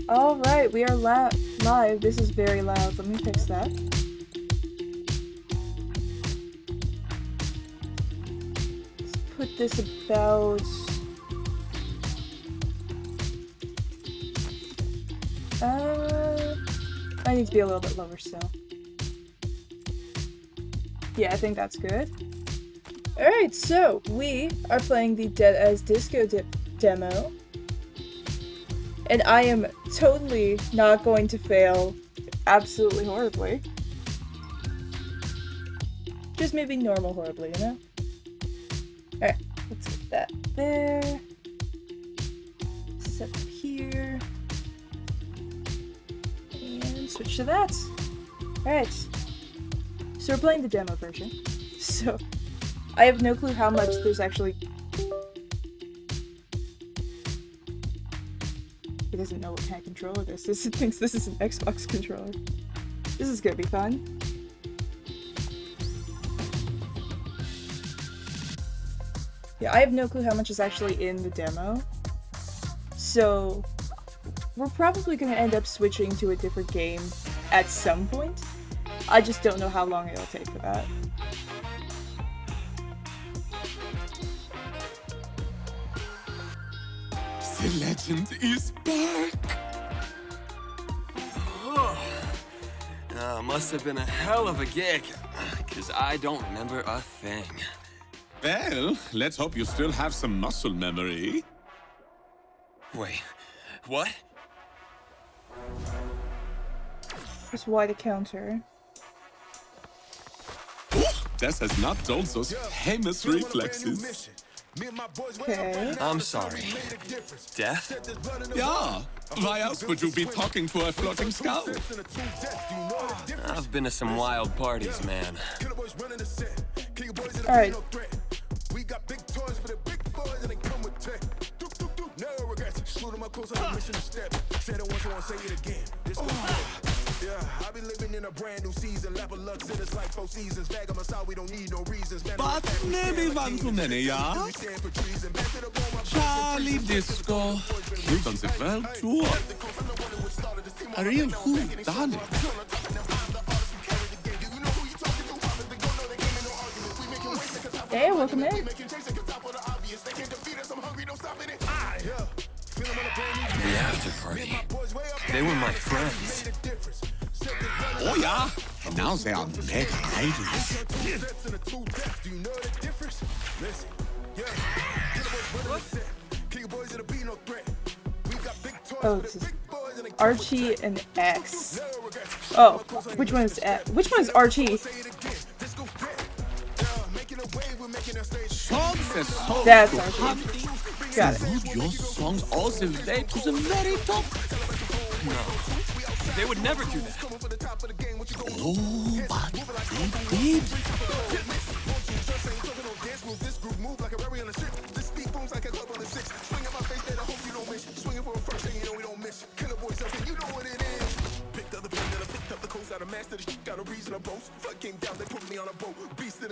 Alright, we are live. This is very loud. Let me fix that. Let's put this about... I need to be a little bit lower still. Yeah, I think that's good. Alright, so we are playing the Dead as Disco demo. And I am totally not going to fail absolutely horribly. Just maybe normal horribly, you know? Alright, let's get that there. Set up here. And switch to that. Alright. So we're playing the demo version. So, I have no clue how much there's actually... He doesn't know what kind of controller this is. He thinks this is an Xbox controller. This is gonna be fun. Yeah, I have no clue how much is actually in the demo. So, we're probably gonna end up switching to a different game at some point. I just don't know how long it'll take for that. The legend is back! Must have been a hell of a gig, because I don't remember a thing. Well, let's hope you still have some muscle memory. Wait, what? Just Y to counter. Des has not told those famous reflexes. Okay. I'm sorry. Death? Yeah, why else would you be talking to a floating skull? I've been to some wild parties, man. Alright. I be living in a brand new season. Lap of luck, it's like 4 seasons. Bag on my side, we don't need no reasons. But maybe one too many, yeah? Charlie Disco, killed on the world tour. A real who done it? Hey, welcome in. The after party. They were my friends. Oh yeah, and now they are mega idols. Oh, this is Archie and X. Oh, which one is X? Which one is Archie? Songs are so That's good. Archie. Got it. Root your songs all the way to the very top. No, they would never do that. Oh, but they did.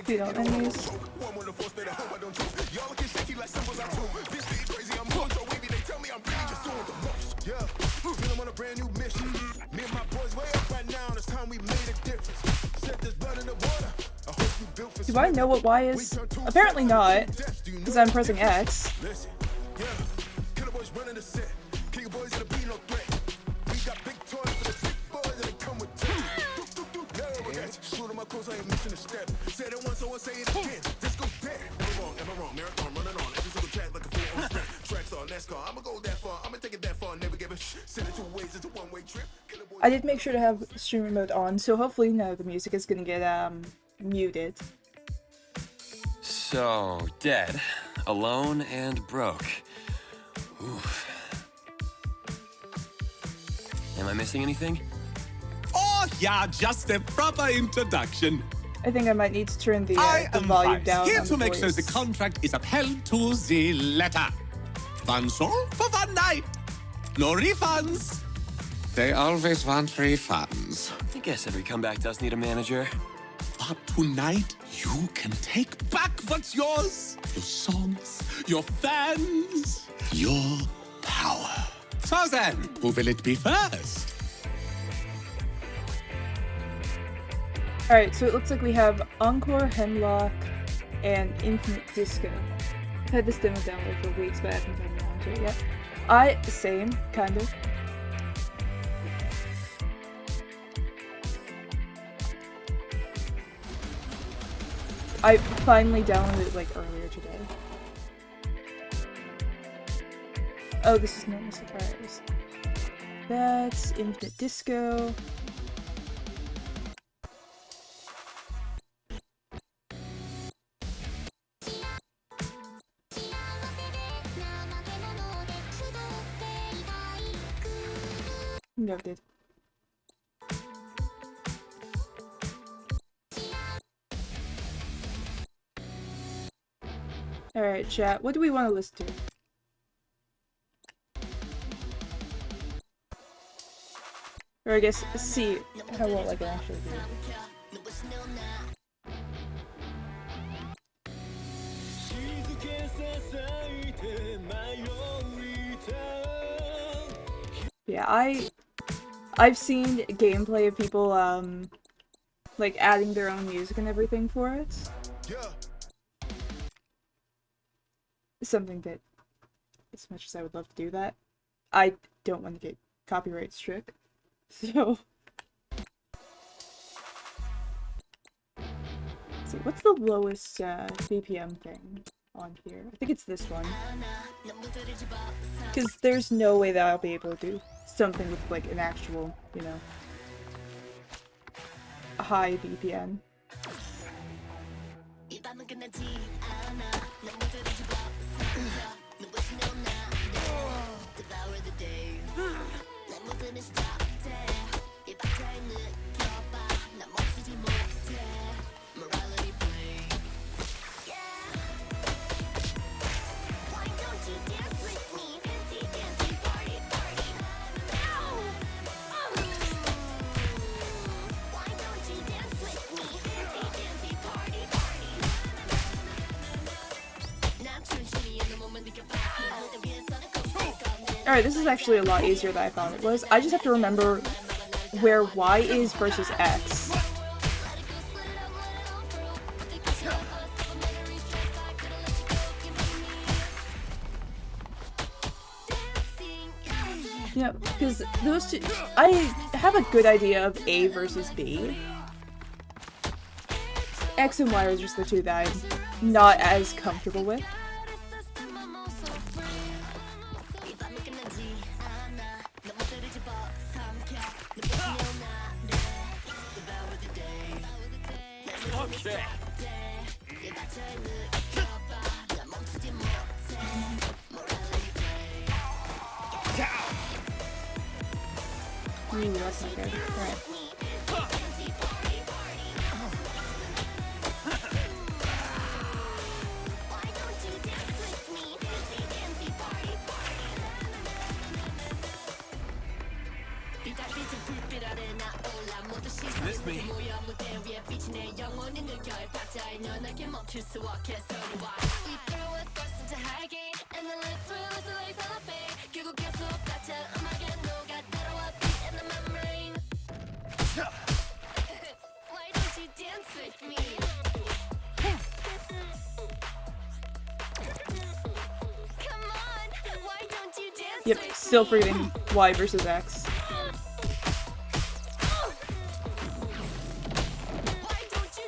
You don't enemies. Do I know what Y is? Apparently not, because I'm pressing X. I did make sure to have stream mode on, so hopefully now the music is gonna get muted. So, dead, alone, and broke. Oof. Am I missing anything? Oh yeah, just a proper introduction. I think I might need to turn the I am volume Vice, down here on to the make sure voice. the contract is upheld to the letter. One soul for one night. No refunds. They always want refunds. I guess every comeback does need a manager. But tonight, you can take back what's yours. Your songs, your fans, your power. So then, who will it be first? Alright, so it looks like we have Encore, Hemlock, and Infinite Disco. I've had this demo downloaded for weeks, but I haven't gotten around to it yet. Same, kind of. I finally downloaded it like earlier today. Oh, this is normal surprise. That's Infinite Disco. Noted. Alright, chat. What do we want to listen to? Or I guess see how well I can actually do it. Yeah, I've seen gameplay of people like adding their own music and everything for it. Yeah. Something that, as much as I would love to do that, I don't want to get copyright struck. So, let's see, what's the lowest BPM thing on here? I think it's this one. Because there's no way that I'll be able to do something with like an actual, you know, high BPM. Alright, this is actually a lot easier than I thought it was. I just have to remember where Y is versus X. Yeah, because those two, I have a good idea of A versus B. X and Y are just the two that I'm not as comfortable with. Okay. Ooh, that's not good. Alright. Miss me. Why don't you dance with me? Come on, why don't you dance Yep, with still me? forgetting Y versus X.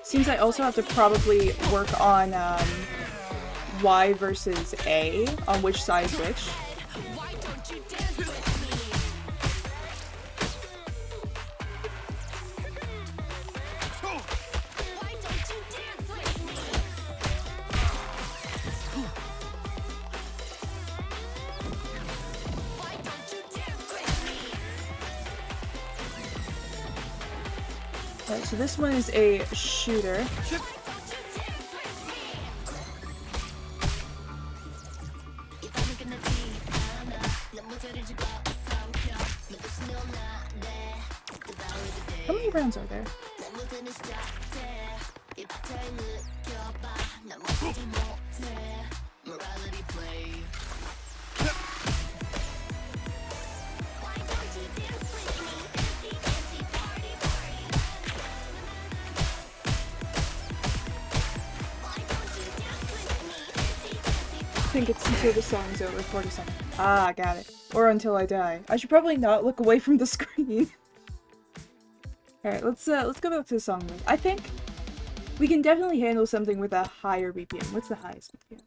Seems I also have to probably work on Y versus A, on which side is which. Why don't you dance with me? Why don't you dance with me? Why don't you dance with me? Alright, so this one is a shooter. How many rounds are there? think it's until the song's over, 40 seconds. Ah, got it. Or until I die. I should probably not look away from the screen. Alright, let's go back to the song mode. I think we can definitely handle something with a higher BPM. What's the highest BPM?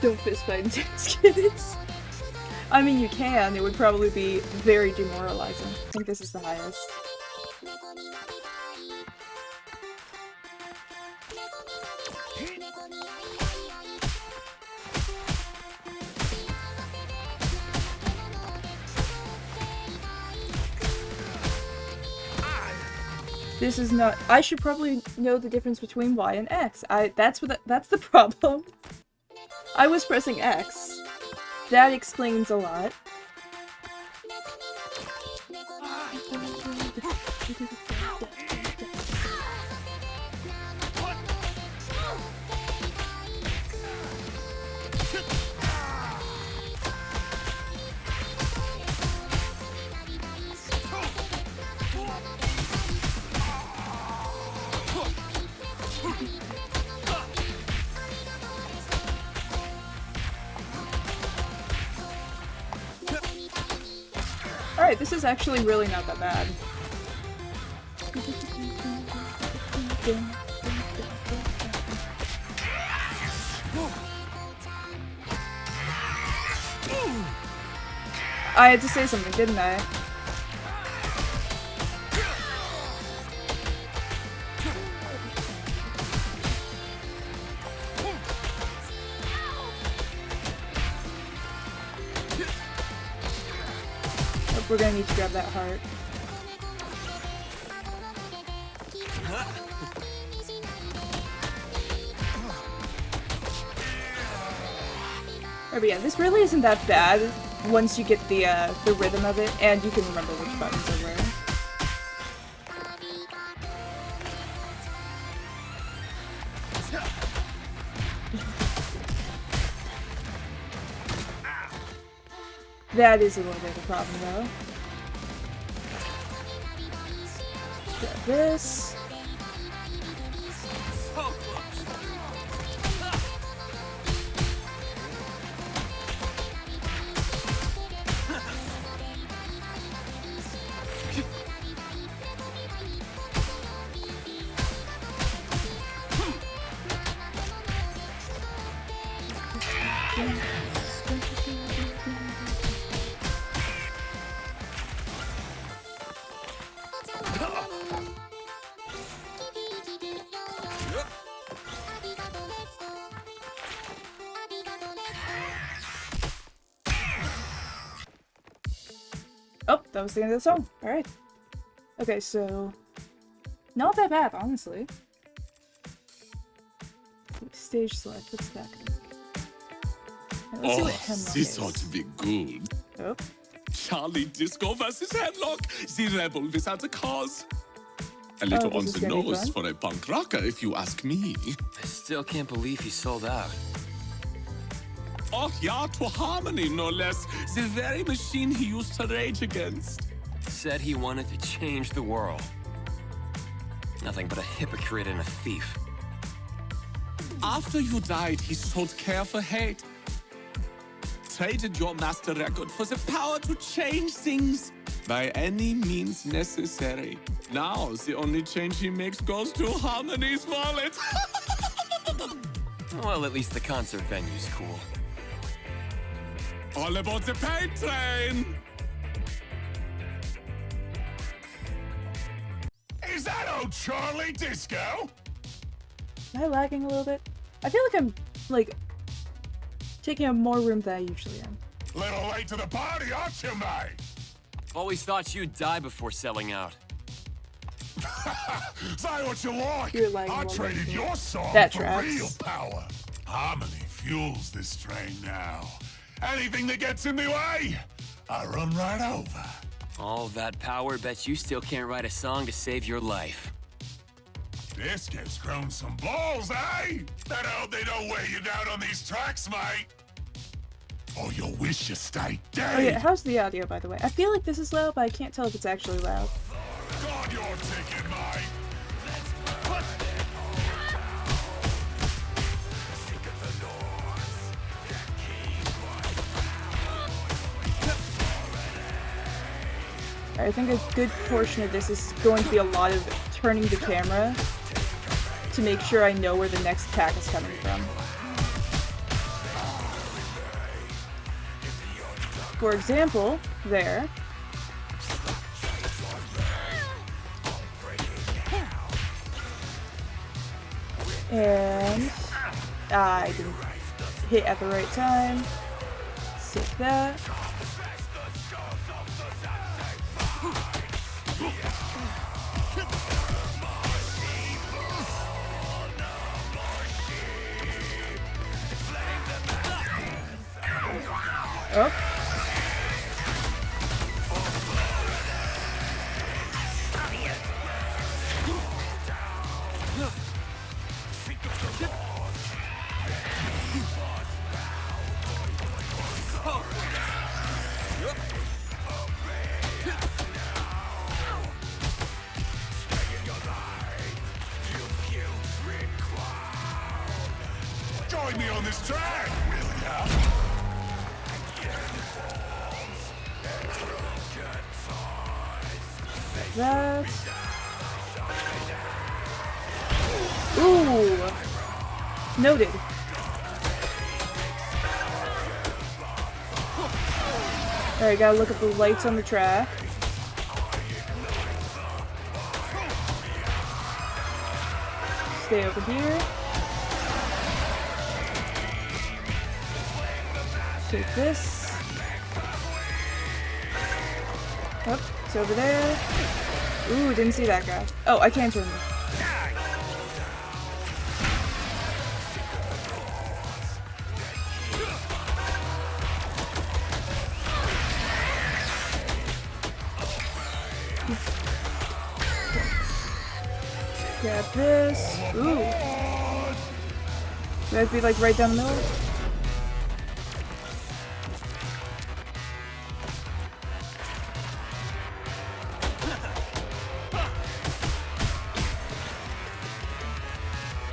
Don't fist fight intense kids. I mean, you can. It would probably be very demoralizing. I think this is the highest. This is not- I should probably know the difference between Y and X. That's the problem. I was pressing X. That explains a lot. Alright, this is actually really not that bad. I had to say something, didn't I? We're gonna need to grab that heart. But yeah, this really isn't that bad once you get the rhythm of it and you can remember which buttons are where. That is a little bit of a problem, though. Grab this. Oh, that was the end of the song. Alright. Okay, so... not that bad, honestly. Stage select, what's that gonna be? Let's see what Hemlock this is. ought to be good. Oh. Charlie Disco versus Hemlock, the rebel without a cause. A little on this is the gonna be nose fun. for a punk rocker, if you ask me. I still can't believe he sold out. Oh, yeah, to Harmony, no less. The very machine he used to rage against. Said he wanted to change the world. Nothing but a hypocrite and a thief. After you died, he sold Care for Hate. Traded your master record for the power to change things by any means necessary. Now, the only change he makes goes to Harmony's wallet. Well, at least the concert venue's cool. All aboard the paint train! Is that old Charlie Disco? Am I lagging a little bit? I feel like I'm, like, taking up more room than I usually am. Little late to the party, aren't you, mate? Always thought you'd die before selling out. Say what you like. You're lagging I a little traded bit. your song That for tracks. real power. Harmony fuels this train now. Anything that gets in the way, I run right over. All that power, bet you still can't write a song to save your life. Disco's grown some balls, eh? That hope they don't weigh you down on these tracks, mate. Or you'll wish you stayed dead. Oh yeah, how's the audio, by the way? I feel like this is loud, but I can't tell if it's actually loud. God, your ticket, mate. I think a good portion of this is going to be a lot of turning the camera to make sure I know where the next attack is coming from. For example, there. And I didn't hit at the right time. Save that. Oh. Join me on this track, will ya? That. Ooh. Noted. Alright, gotta look at the lights on the track. Stay over here. Take this. Oh, it's over there. Ooh, didn't see that guy. Oh, I can't turn this. Grab this. Ooh. Would that be like right down the middle?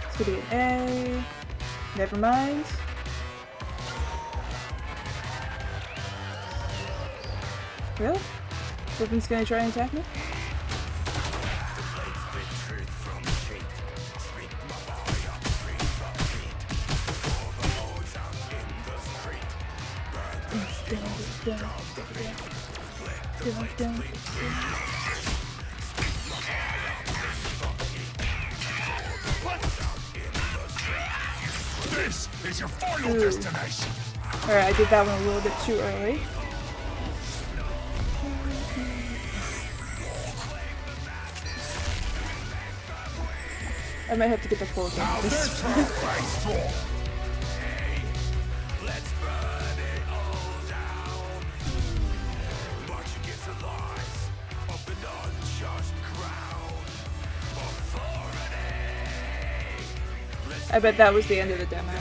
This could be an A. Never mind. Really? Flippin's gonna try and attack me? This is your final destination. Alright, I did that one a little bit too early. I might have to get the full game Now of this. this time, quite strong. I bet that was the end of the demo.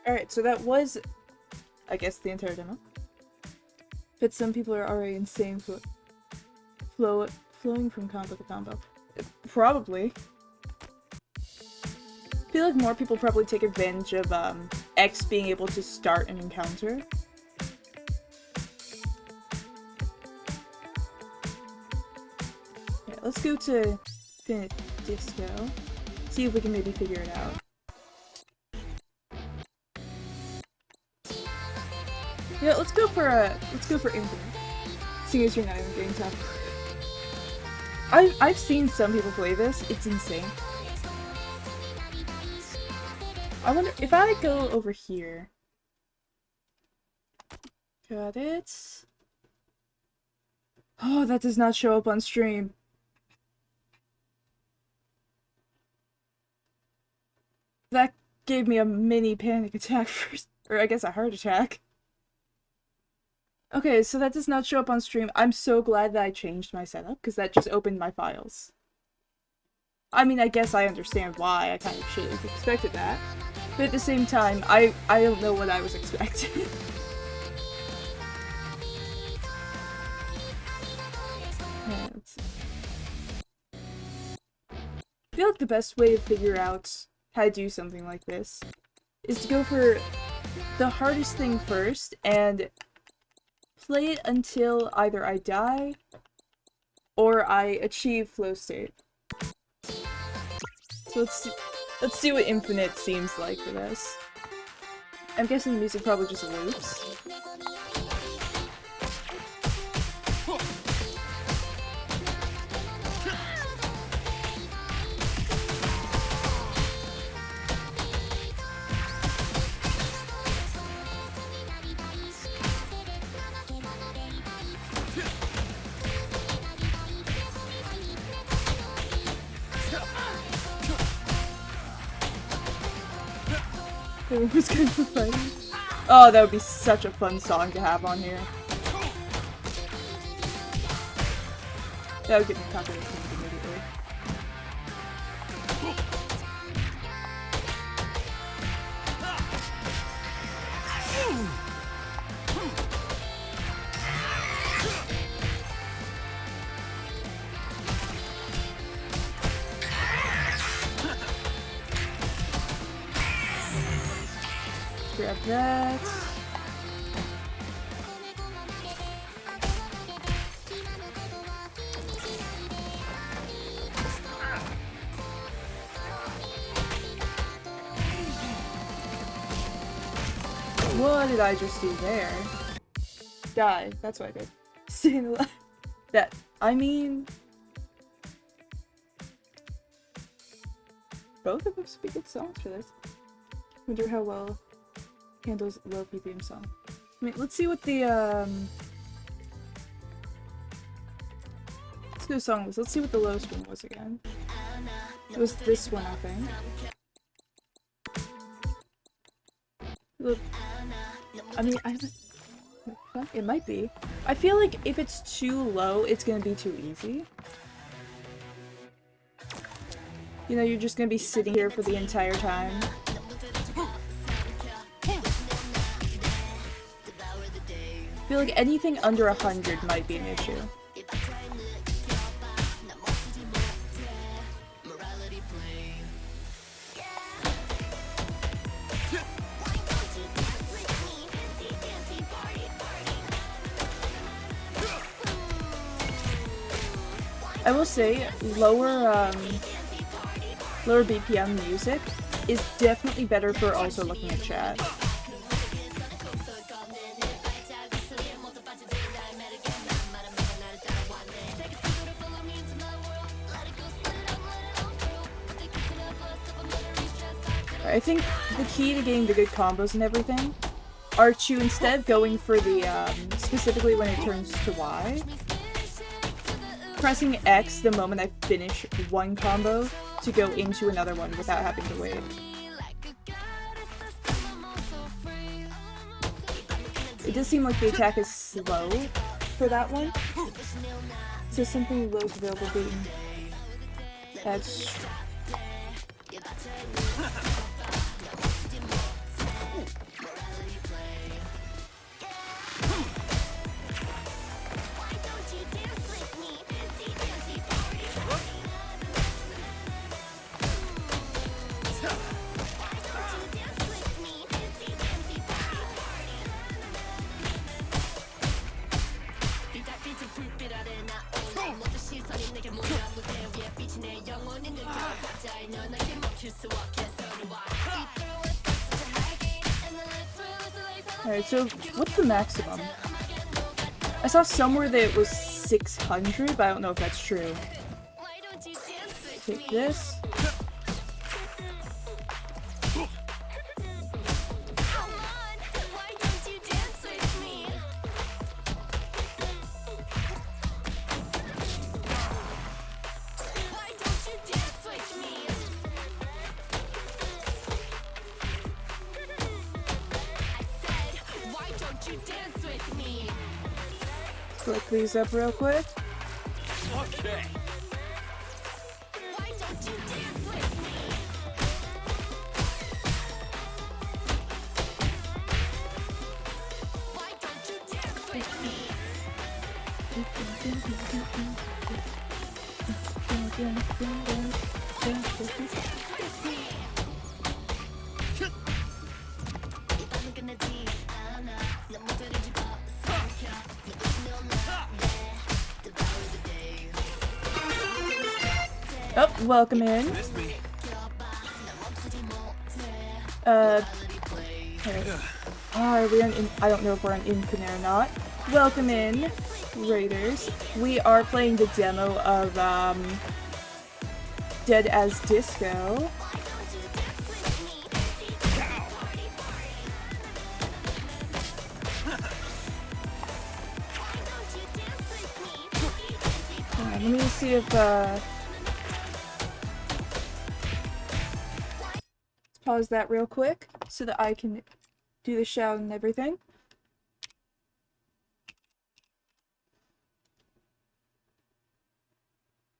Alright, so that was, I guess, the entire demo. But some people are already insane flowing from combo to combo. Probably. I feel like more people probably take advantage of X being able to start an encounter. Yeah, let's go to Infinite Disco. See if we can maybe figure it out. Yeah, let's go for Infinite. Seeing as you're not even getting top. I've seen some people play this. It's insane. I wonder if I go over here. Got it. Oh, that does not show up on stream. That gave me a mini panic attack first, or I guess a heart attack. Okay, so that does not show up on stream. I'm so glad that I changed my setup, because that just opened my files. I mean, I guess I understand why. I kind of should have expected that. But at the same time, I don't know what I was expecting. Yeah, let's see. I feel like the best way to figure out how to do something like this is to go for the hardest thing first and play it until either I die or I achieve flow state. So let's see what Infinite seems like for this. I'm guessing the music probably just loops. Everyone's going to fight. Oh, that would be such a fun song to have on here. That would get me copyright immediately. Grab that. What did I just do there? Die. That's what I did. Staying alive. That. I mean. Both of them would be good songs for this. Wonder how well handles low PPM song. I mean, let's see what the let's do a song list. Let's see what the lowest one was again. It was this one, I think. Look, I mean, it might be. I feel like if it's too low, it's gonna be too easy. You know, you're just gonna be sitting here for the entire time. I feel like anything under 100 might be an issue. I will say, lower BPM music is definitely better for also looking at chat. I think the key to getting the good combos and everything are to, instead of going for the, specifically when it turns to Y, pressing X the moment I finish one combo to go into another one without having to wait. It does seem like the attack is slow for that one. So something low's available being... That's... Alright, so what's the maximum? I saw somewhere that it was 600, but I don't know if that's true. Why don't you dance with Take me? this. Come on, why don't you dance with me? Why don't you dance with me? I said, why don't you dance with me? Click these up real quick. Okay. Why don't you dance with me? Why don't you dance with me? Oh, welcome in. Miss me. Okay. Are we on I don't know if we're on Infinite or not. Welcome in, Raiders. We are playing the demo of Dead as Disco. Let me see if let's pause that real quick so that I can do the shout and everything.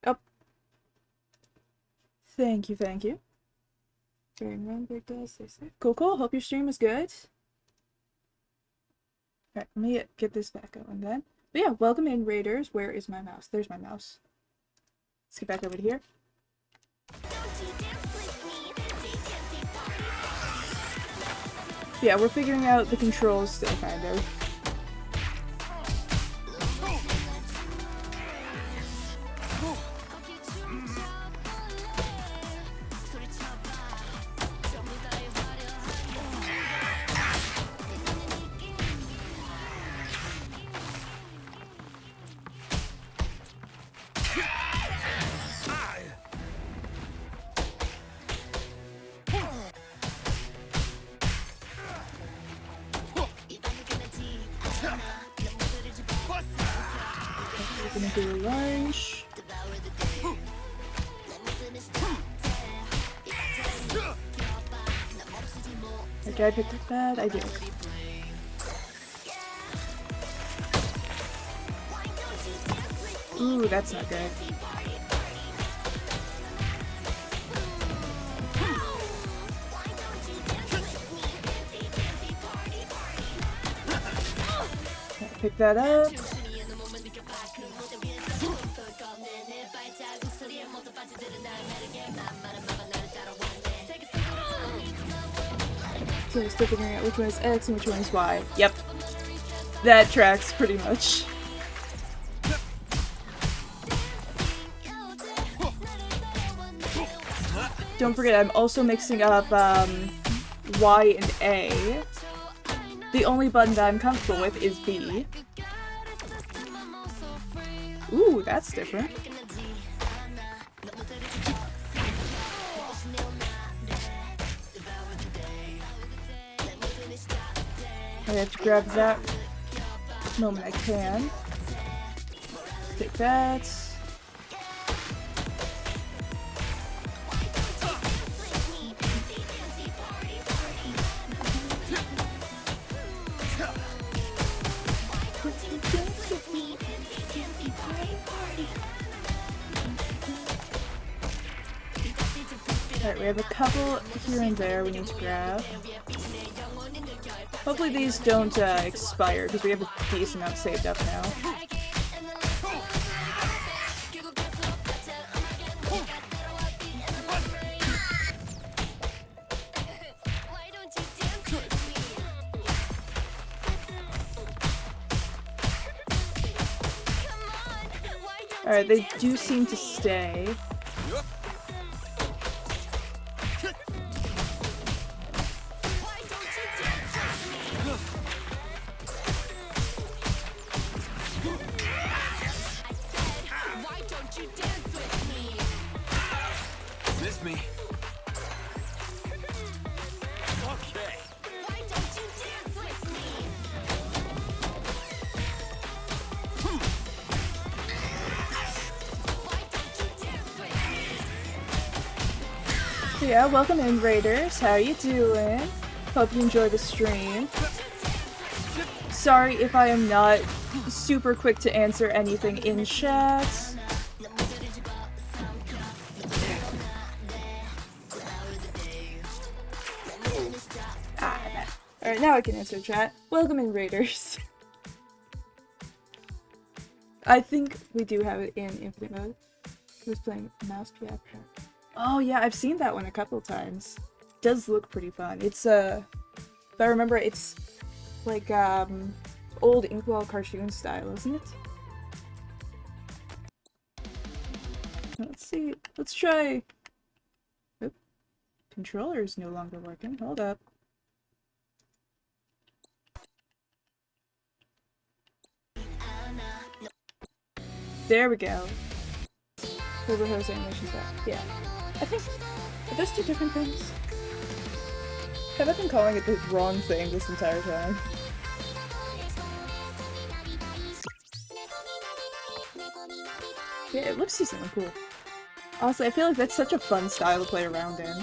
Oh. Thank you, thank you. Cool, cool. Hope your stream is good. Alright, let me get this back going then. But yeah, welcome in, Raiders. Where is my mouse? There's my mouse. Let's get back over to here. Yeah, we're figuring out the controls still, kind of. We're gonna do lunge. Okay, I picked up that. I did. Ooh, that's not good. Pick that up. So still figuring out which one is X and which one is Y. Yep. That tracks pretty much. Don't forget, I'm also mixing up Y and A. The only button that I'm comfortable with is B. Ooh, that's different. I have to grab that moment I can. Take that. Alright, we have a couple here and there we need to grab. Hopefully these don't expire, because we have a decent amount saved up now. Alright, they do seem to stay. Miss me. Okay. Why don't you dance with me? Why don't you dance with me? Yeah, welcome in, Raiders. How you doing? Hope you enjoy the stream. Sorry if I am not super quick to answer anything in chat. Alright, now I can answer chat. Welcome in, Raiders. I think we do have it in infinite mode. Who's playing mouse PF? Oh yeah, I've seen that one a couple times. Does look pretty fun. It's if I remember, it's like old Inkwell cartoon style, isn't it? Let's see. Let's try. Oop. Controller is no longer working. Hold up. There we go. Turbo Hose animation stuff. Yeah. I think. Are those two different things? Have I been calling it the wrong thing this entire time? Yeah, it looks decently cool. Honestly, I feel like that's such a fun style to play around in.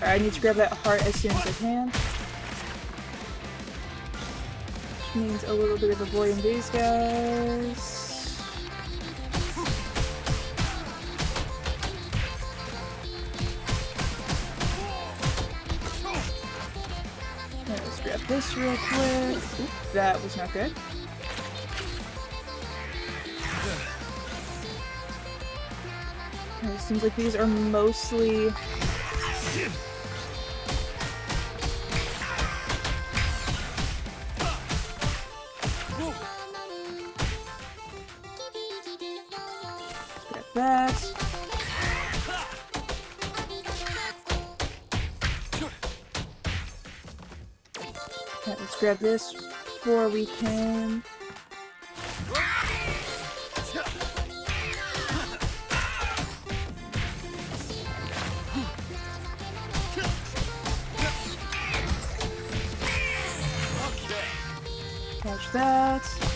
I need to grab that heart as soon as I can. Which means a little bit of avoiding these guys. Let's grab this real quick. Oop, that was not good. It seems like these are mostly that. Okay, let's grab this before we can. Catch that.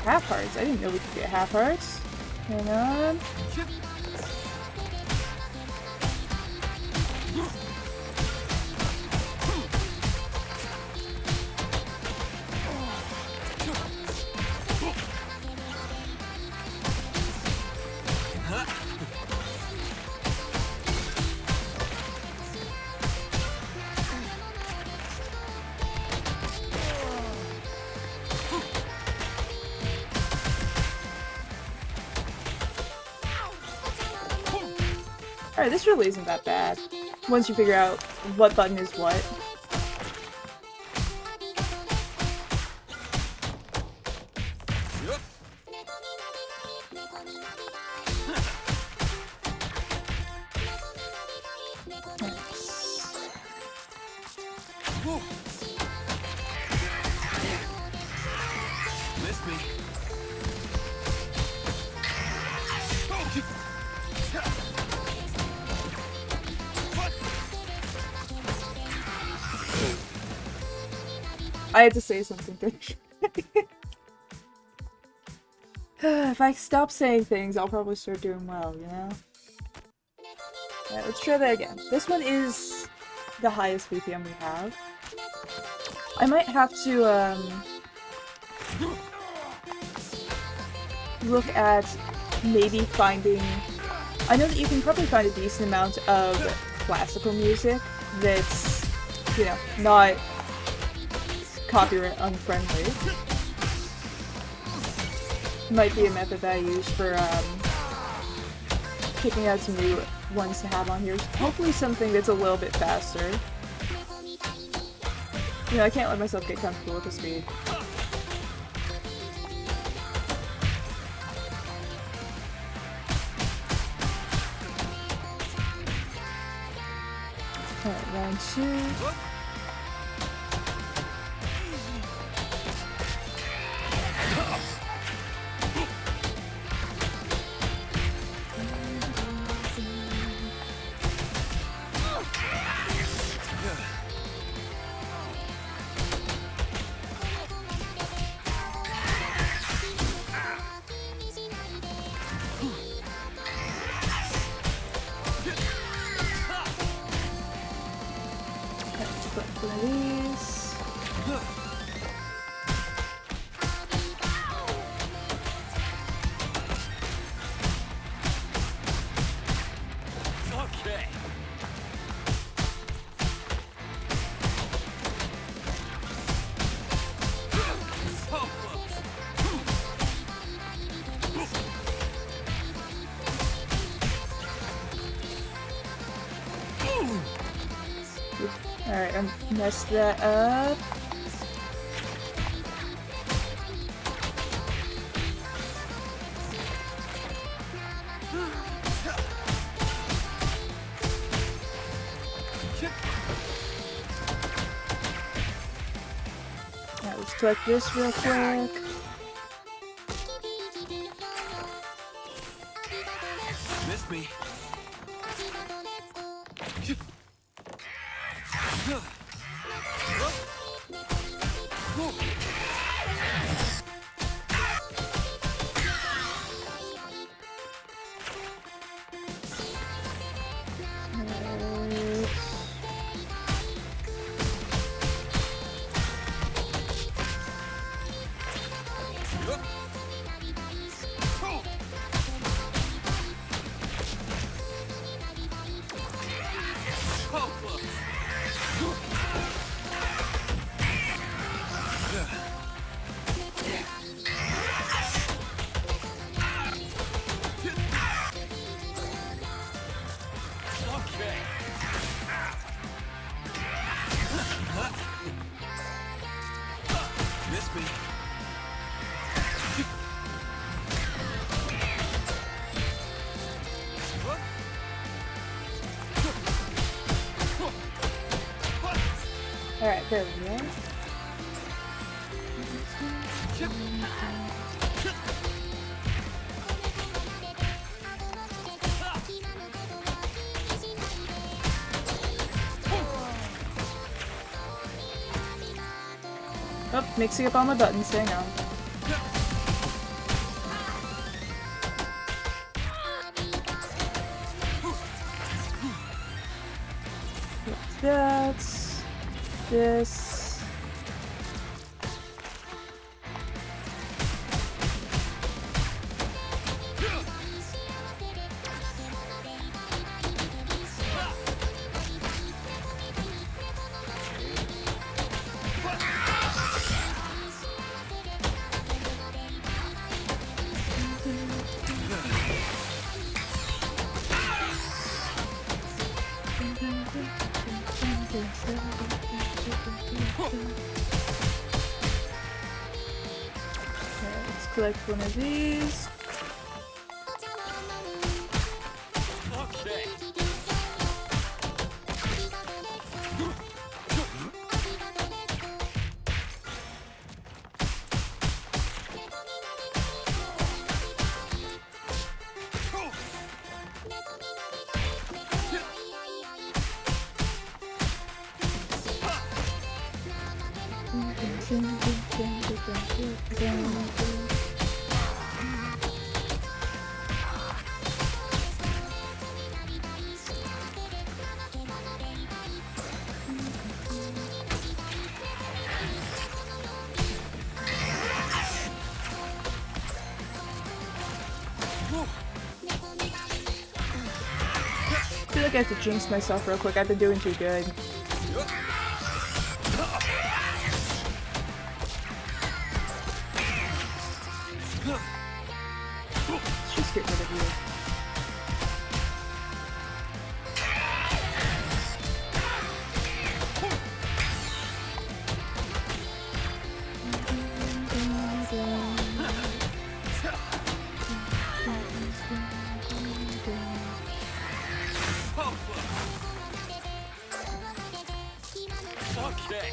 half hearts. I didn't know we could get half hearts. Hang on. Alright, this really isn't that bad. Once you figure out what button is what. Missed me. I had to say something good. If I stop saying things, I'll probably start doing well, you know? Alright, let's try that again. This one is the highest BPM we have. I might have to, look at maybe finding... I know that you can probably find a decent amount of classical music that's, you know, not copyright unfriendly. Might be a method that I use for picking out some new ones to have on here. Hopefully something that's a little bit faster. You know, I can't let myself get comfortable with the speed. Alright, round 2. Alright, I messed that up. Alright, let's collect this real quick. Missed me. Missed me. Alright, there we go. Oh, mixing up all my buttons, hang on. that. This. Okay, let's collect one of these. Okay. I feel like I have to jinx myself real quick. I've been doing too good. Let's just get rid of you. Okay.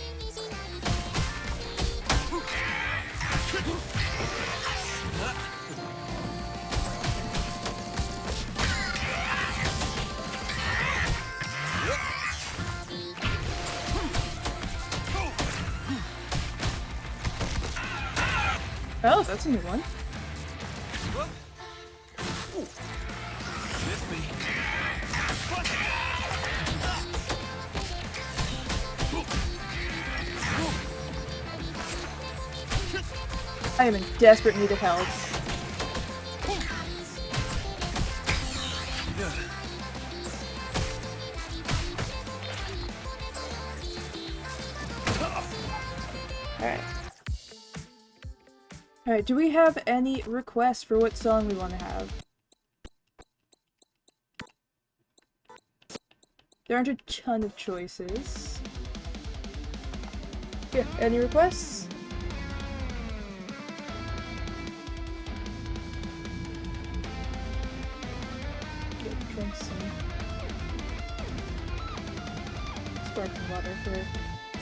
Oh, that's a new one. Miss me. I am in desperate need of help. Alright. Alright, do we have any requests for what song we want to have? There aren't a ton of choices. Yeah, any requests? Drink some sparkling water for a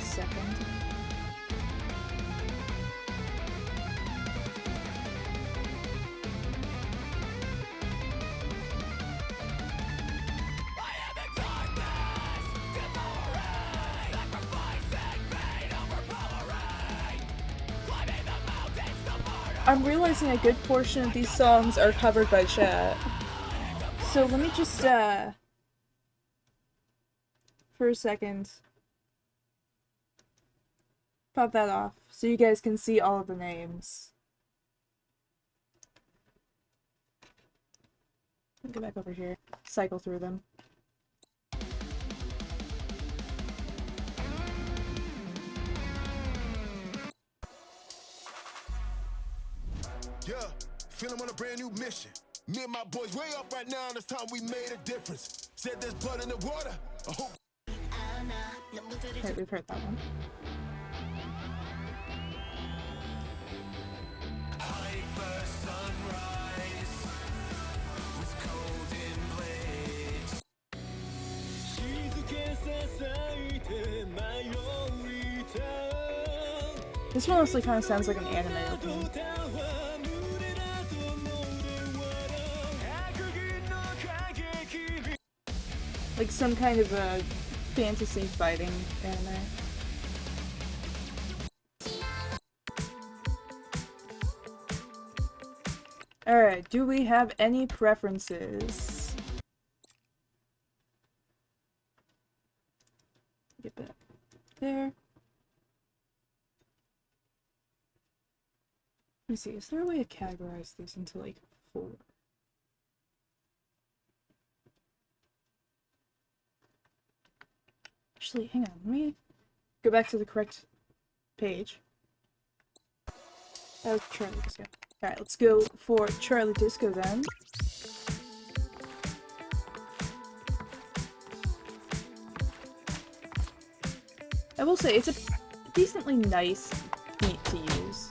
second. I'm realizing a good portion of these songs are covered by chat. So let me just, for a second, pop that off so you guys can see all of the names. Go back over here, cycle through them. Yeah, feel I'm on a brand new mission. Me and my boys way up right now, and it's time we made a difference. Said there's blood in the water. I hope. Okay, we've heard that one. Hyper sunrise with golden blades. This one honestly kind of sounds like an anime opening. Like some kind of a fantasy fighting anime. Alright, do we have any preferences? me see, is there a way to categorize these into like 4? Actually, hang on, let me go back to the correct page. That was Charlie Disco. Alright, let's go for Charlie Disco then. I will say, it's a decently nice beat to use.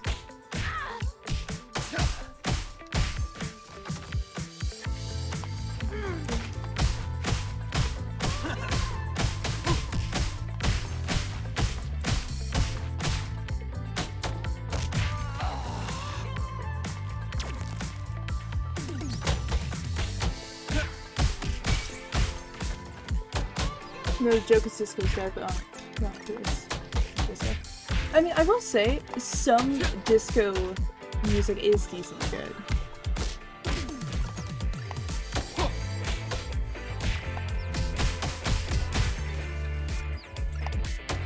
No, the joke is Disco's guy, but not this. I mean, I will say, some disco music is decently good.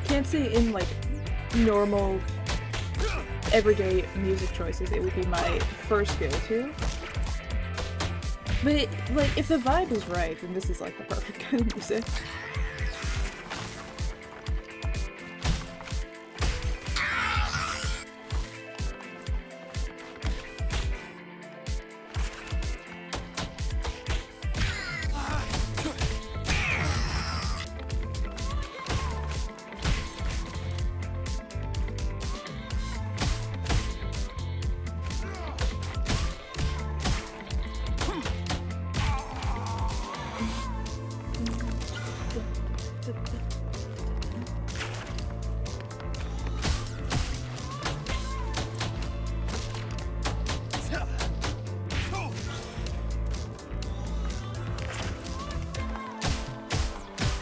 Can't say in, like, normal, everyday music choices it would be my first go-to. But, like, if the vibe is right, then this is, like, the perfect kind of music.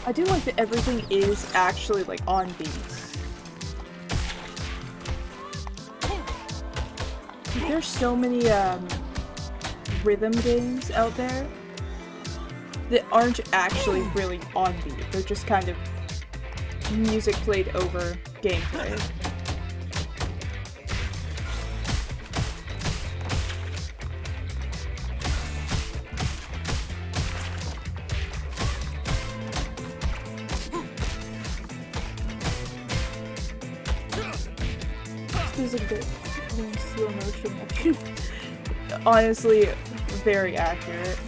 I do like that everything is actually, like, on beat. There's so many, rhythm games out there that aren't actually really on beat. They're just kind of music played over gameplay. Feels like a bit in slow motion, actually. Honestly, very accurate.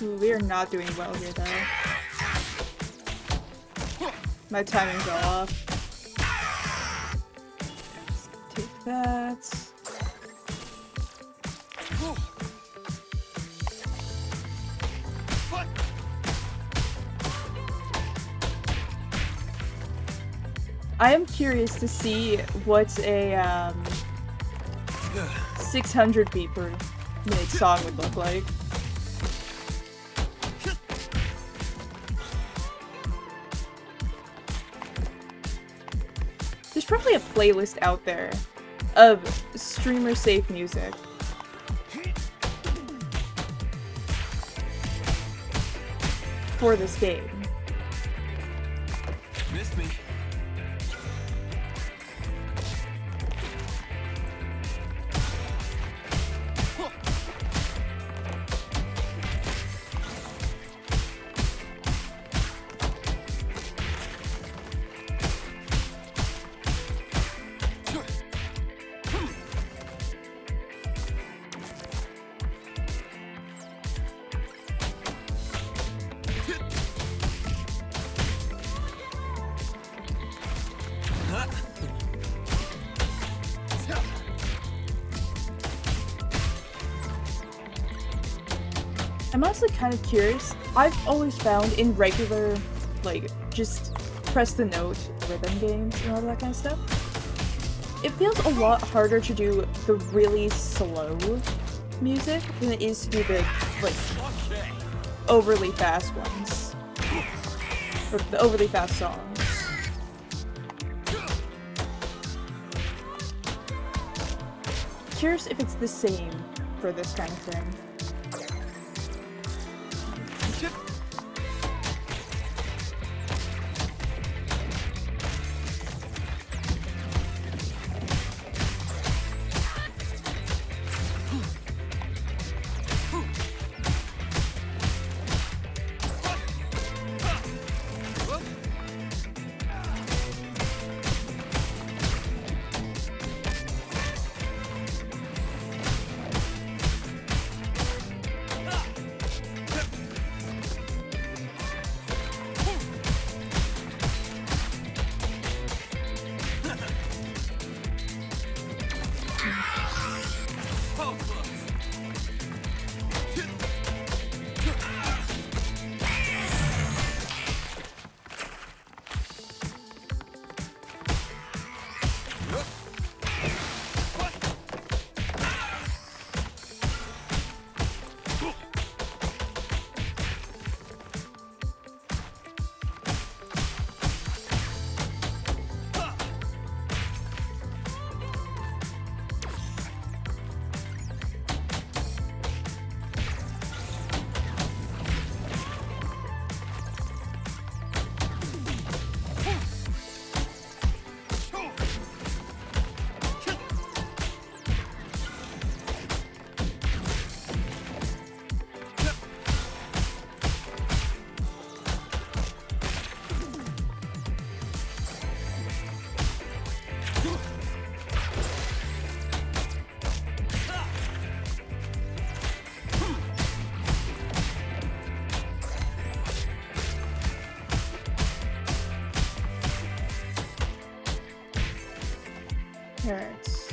Ooh, we are not doing well here, though. My timing's all off. Take that. I am curious to see what a 600 beat per minute song would look like. There's probably a playlist out there of streamer safe music. For this game. Missed me. I'm honestly kind of curious. I've always found in regular, like, just press the note rhythm games and all that kind of stuff, it feels a lot harder to do the really slow music than it is to do the, like, overly fast ones. Or the overly fast songs. curious if it's the same for this kind of thing. Alright.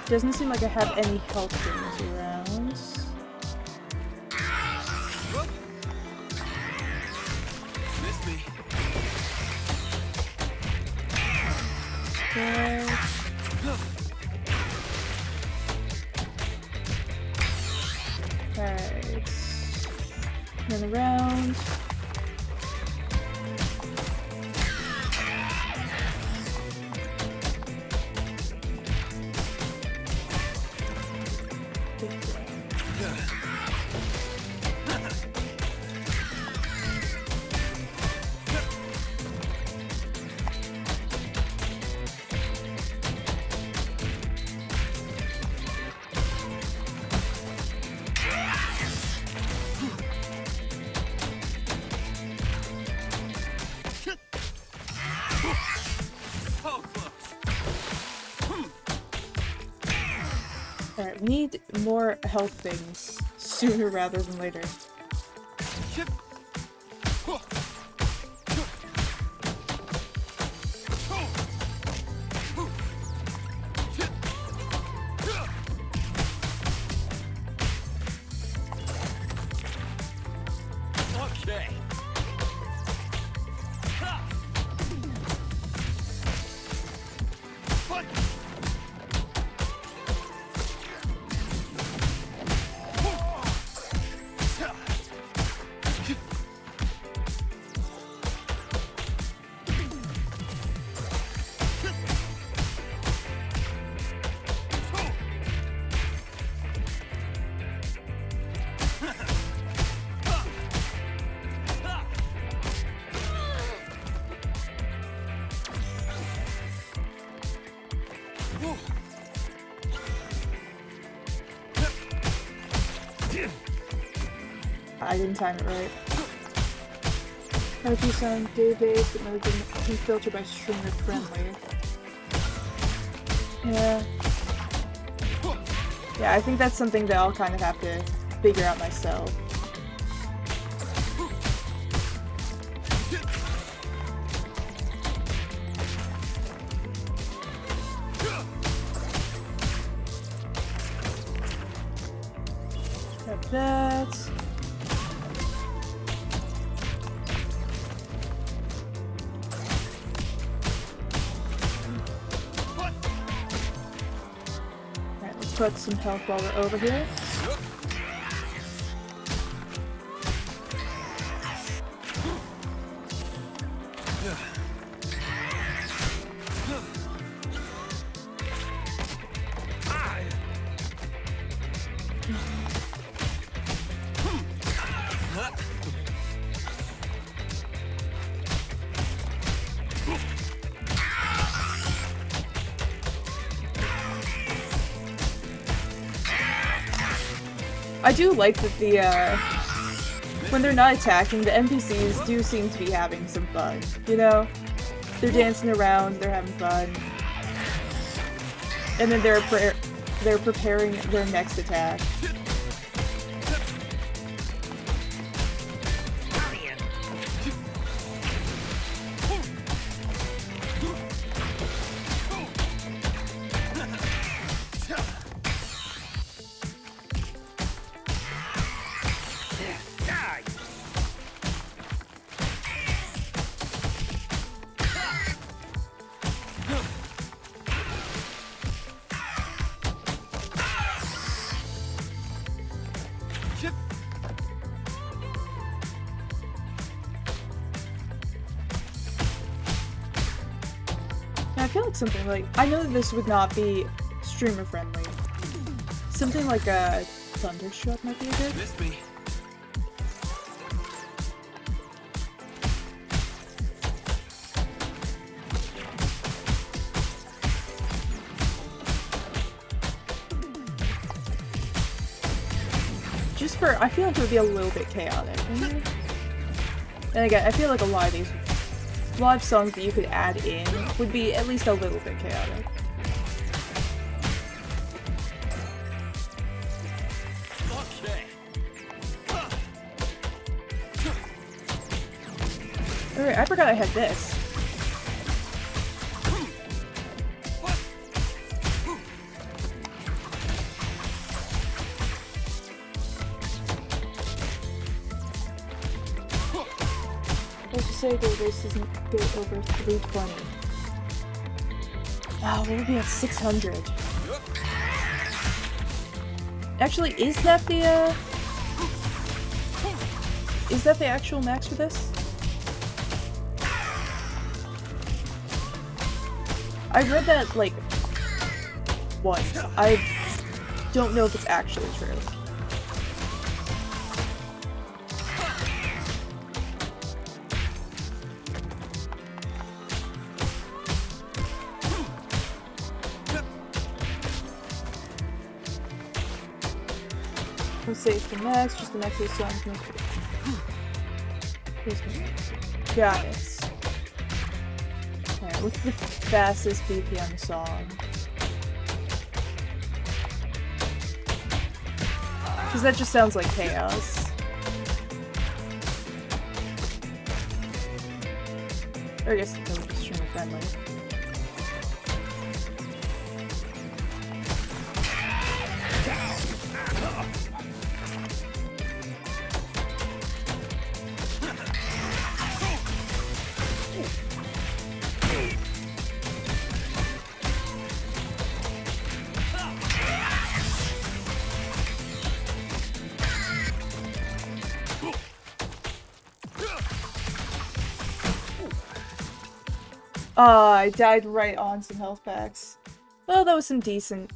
Doesn't seem like I have any health things around. Miss me. Okay. Alright. Run around. Alright, we need more health things sooner rather than later. Okay. I didn't time it right. RP sound day-based, but never been filtered by streamer friendly. Yeah. Yeah, I think that's something that I'll kind of have to figure out myself. Got that. Alright, let's put some health while we're over here. I do like that the, when they're not attacking, the NPCs do seem to be having some fun, you know? They're dancing around, they're having fun. And then they're preparing their next attack. I feel like something like, I know that this would not be streamer friendly. Something like a Thunderstruck might be a good. Miss me. Just for, I feel like it would be a little bit chaotic. And again, I feel like a lot of these live songs that you could add in would be at least a little bit chaotic. Okay. Alright, I forgot I had this. Let's just say the race doesn't go over 320. Oh, we'll be at 600. Actually, is that the actual max for this? I read that, like, once. I don't know if it's actually true. Let's say it's the max, just the max of the song. Got it. Alright, what's the fastest BPM song? Because that just sounds like chaos. Or I guess that would be streamer friendly. I died right on some health packs. Well, that was some decent...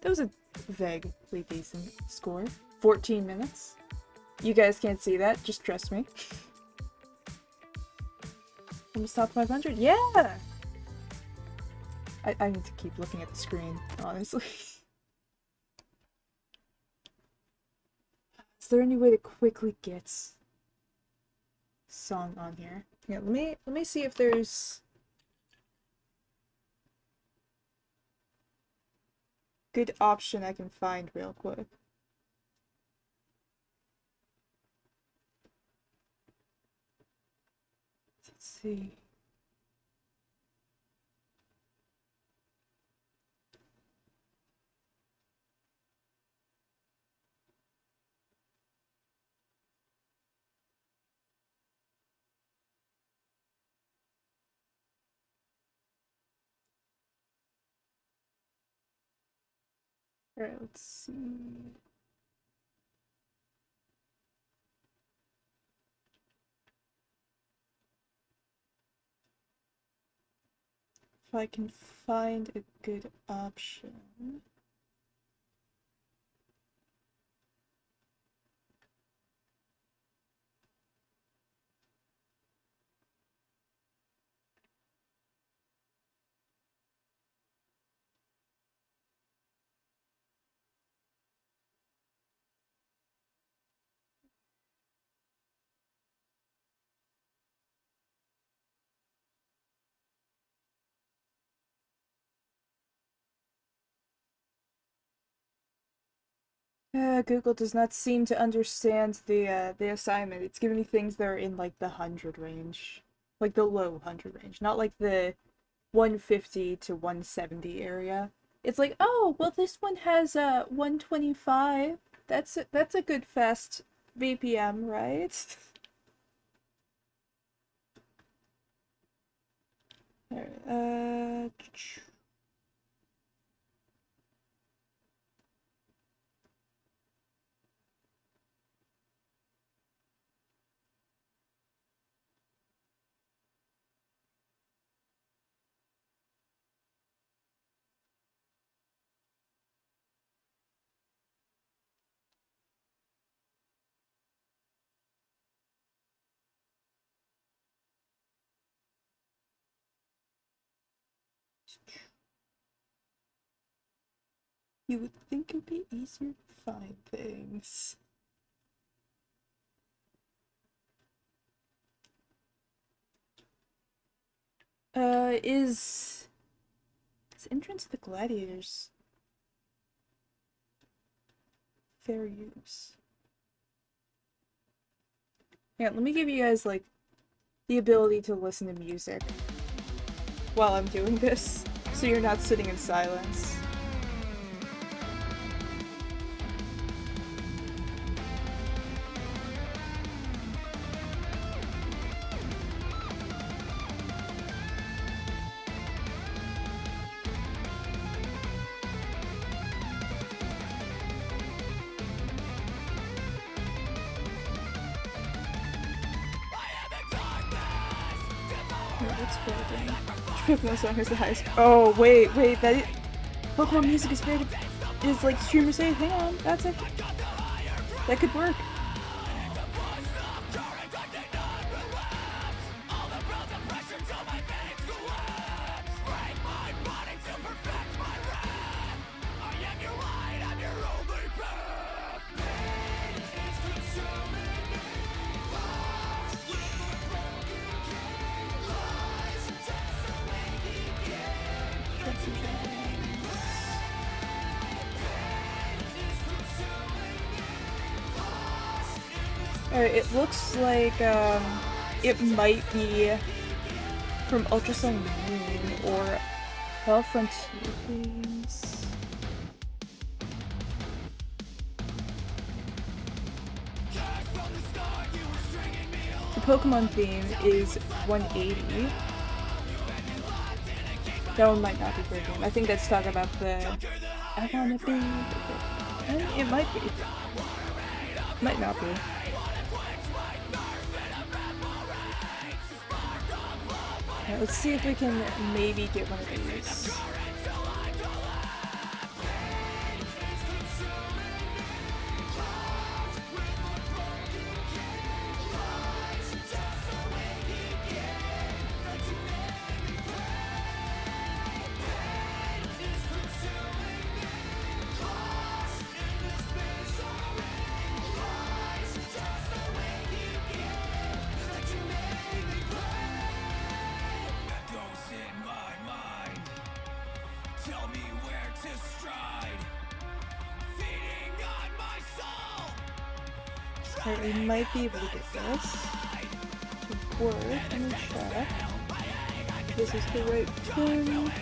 That was a vaguely decent score. 14 minutes. You guys can't see that, just trust me. Almost top 500? Yeah! I need to keep looking at the screen, honestly. Is there any way to quickly get song on here. Yeah, let me see if there's good option I can find real quick. Let's see. Alright, let's see. If I can find a good option. Google does not seem to understand the assignment. It's giving me things that are in like the 100 range. Like the low 100 range, not like the 150 to 170 area. It's like, oh, well this one has 125. That's a good fast BPM, right? Alright, you would think it'd be easier to find things. Is Entrance to the Gladiators fair use? Yeah, let me give you guys, like, the ability to listen to music while I'm doing this, so you're not sitting in silence. Pokemon song is the highest. Oh wait, that is, Pokemon music is like streamers say. Hang on, that's it. That could work. It looks like it might be from Ultrasonic Moon or Hell Frontier Things. The Pokemon theme is 180. That one might not be for a game. I think that's talking about the I wanna be. It might be. Might not be. Right, let's see if we can maybe get one of these. Alright, we might be able to get this to work. Let me check. This is the right one.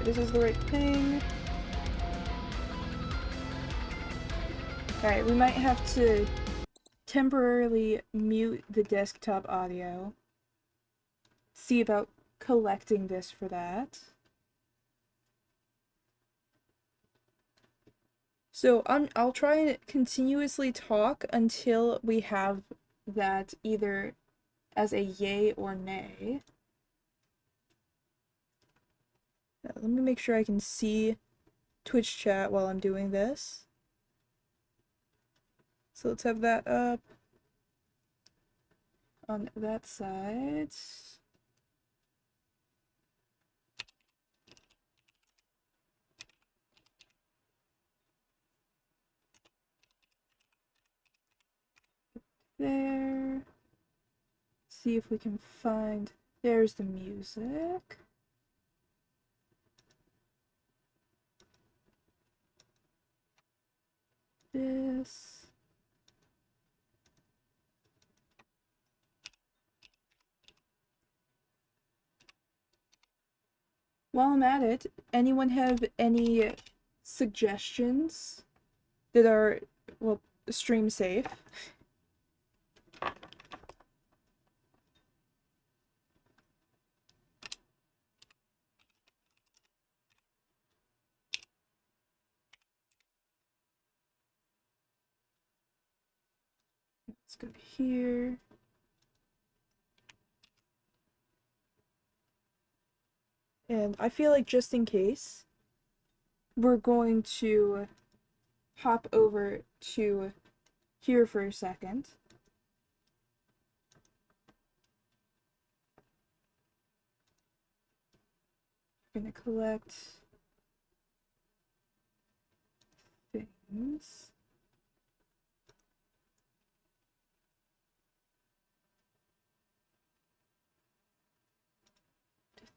This is the right thing. Alright, we might have to temporarily mute the desktop audio. See about collecting this for that. So I'll try and continuously talk until we have that either as a yay or nay. Let me make sure I can see Twitch chat while I'm doing this. So let's have that up on that side. There. See if we can find... There's the music. This. While I'm at it, anyone have any suggestions that are, well, stream safe? Let's go here. And I feel like just in case, we're going to hop over to here for a second. I'm gonna collect things.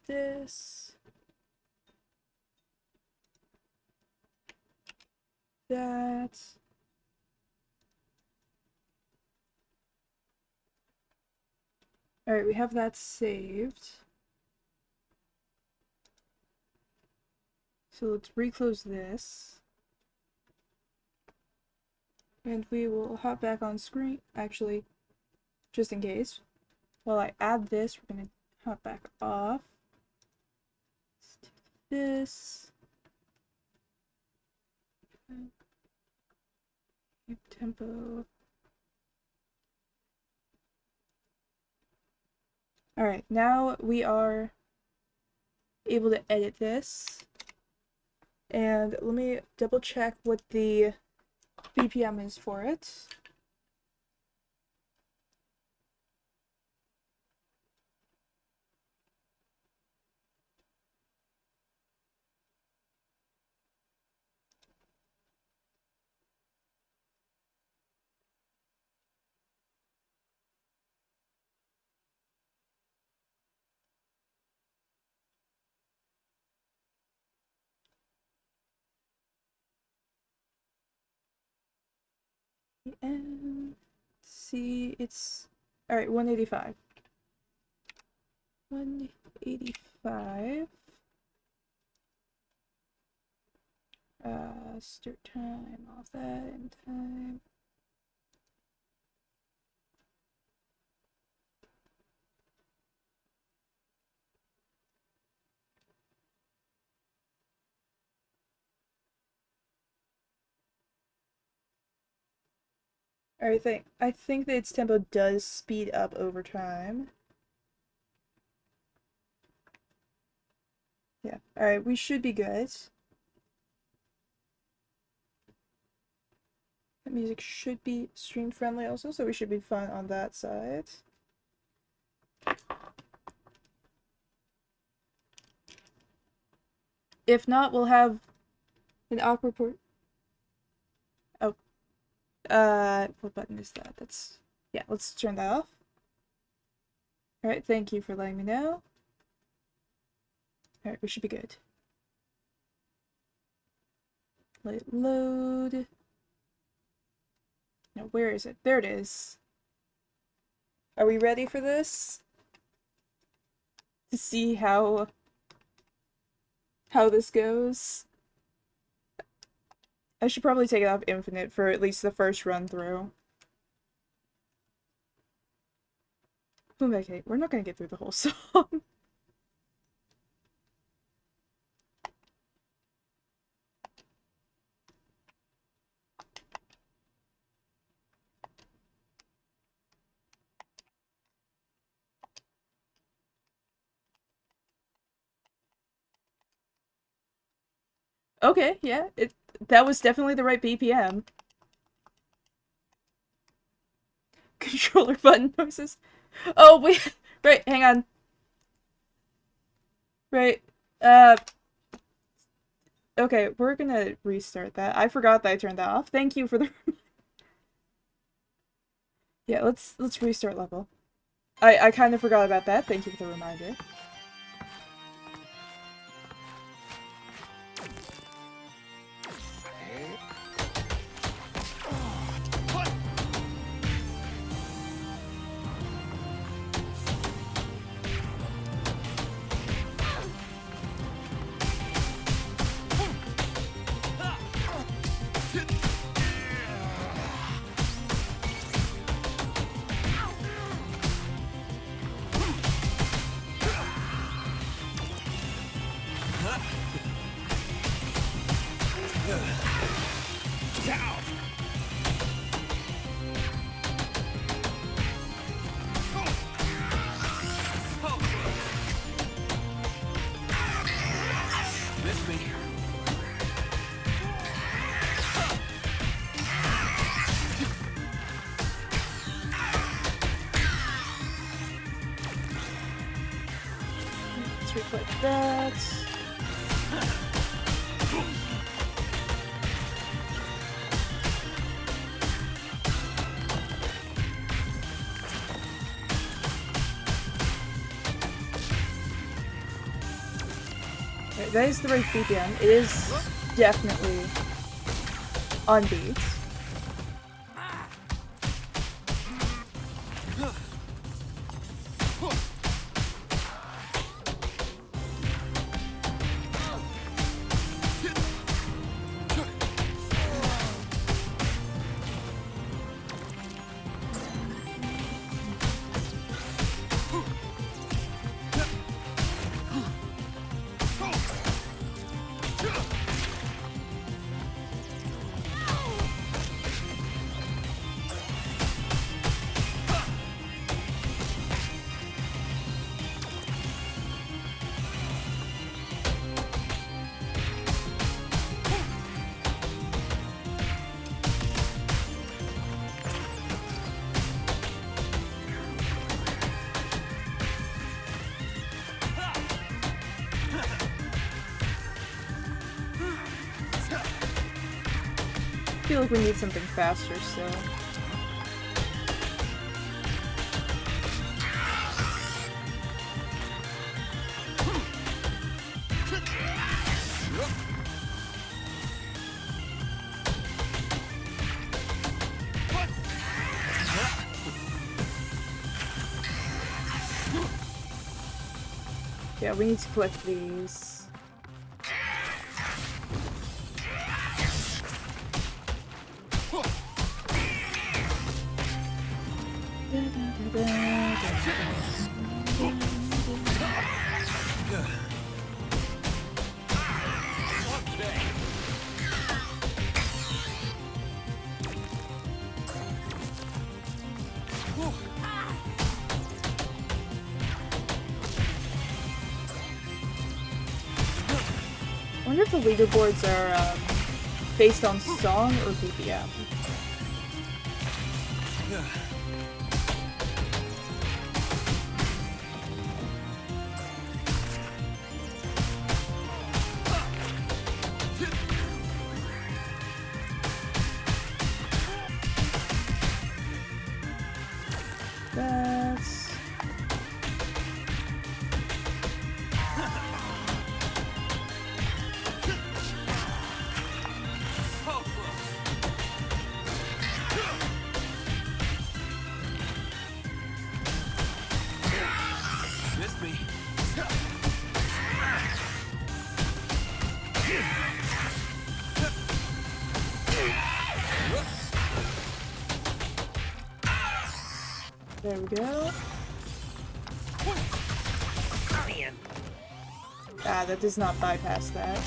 This. That. Alright, we have that saved. So let's reclose this. And we will hop back on screen. Actually, just in case. While I add this, we're gonna hop back off. Let's do this. Keep tempo. Alright, now we are able to edit this. And let me double check what the BPM is for it. And see, it's alright, 185. 185. Start time, off that, end time. I think that its tempo does speed up over time. Yeah, alright, we should be good. The music should be stream friendly also, so we should be fine on that side. If not, we'll have an awkward port. Oh. What button is that? That's... Yeah, let's turn that off. Alright, thank you for letting me know. Alright, we should be good. Let it load. No, where is it? There it is. Are we ready for this? To see how this goes? I should probably take it off Infinite for at least the first run through. Okay, we're not gonna get through the whole song. Okay, yeah, that was definitely the right BPM. Controller button noises. Oh, wait, right, hang on. Right, okay, we're gonna restart that. I forgot that I turned that off. Thank you for the... Yeah, let's restart level. I kind of forgot about that. Thank you for the reminder. Let's reflect that. Right, that is the right BPM. It is definitely on beat. I feel like we need something faster still. Yeah, we need to collect these. I wonder if the leaderboards are based on song or BPM. There we go. Ah, that does not bypass that.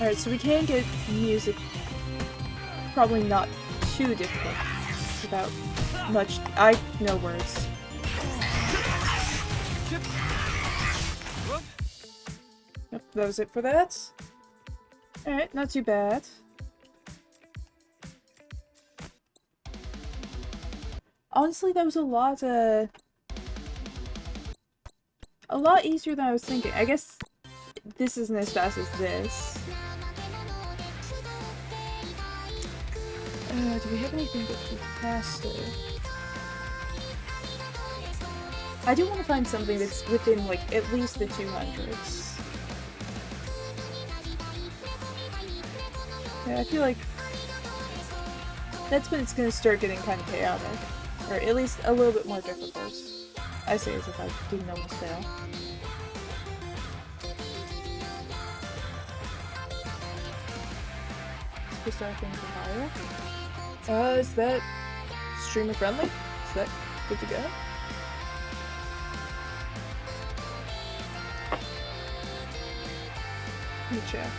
Alright, so we can get music probably not too difficult without much. No words. Yep, that was it for that. Alright, not too bad. Honestly, that was a lot easier than I was thinking. I guess this isn't as fast as this. Do we have anything that's faster? I do want to find something that's within, like, at least the 200s. Yeah, I feel like that's when it's gonna start getting kind of chaotic. Or at least a little bit more difficult. I say as if I didn't almost fail. Superstar things in Mario. Is that streamer friendly? Is that good to go? Let me check.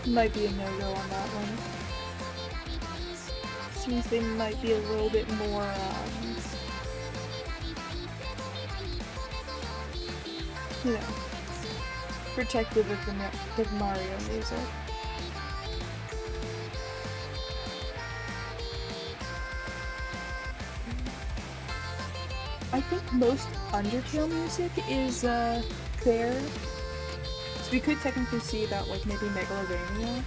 Might be a no-go on that one. Seems they might be a little bit more, you know, protective of the Mario music. I think most Undertale music is, fair. So we could technically see about, like, maybe Megalovania,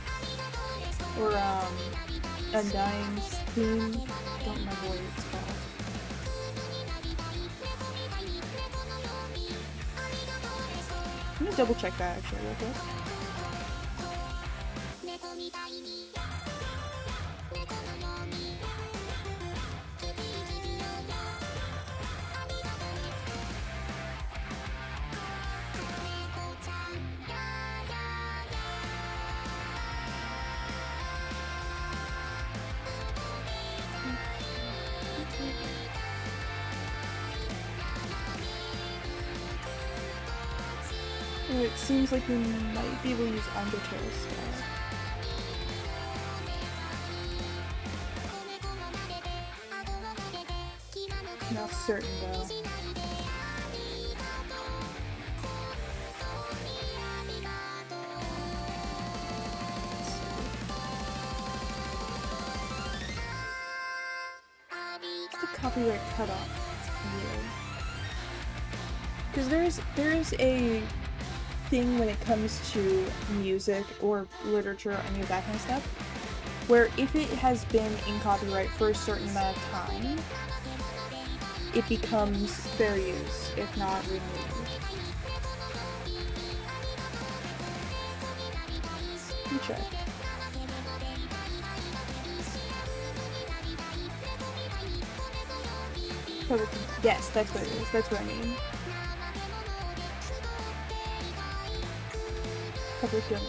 or, Undying's theme. I don't remember what it's called. I'm gonna double check that actually real quick. It seems like we might be able to use Undertale stuff. Not certain though. What's the copyright cutoff here? Because there is a thing when it comes to music or literature or any of that kind of stuff, where if it has been in copyright for a certain amount of time, it becomes fair use, if not removed. Let me check. Yes, that's what it is. That's what I mean. Public domain.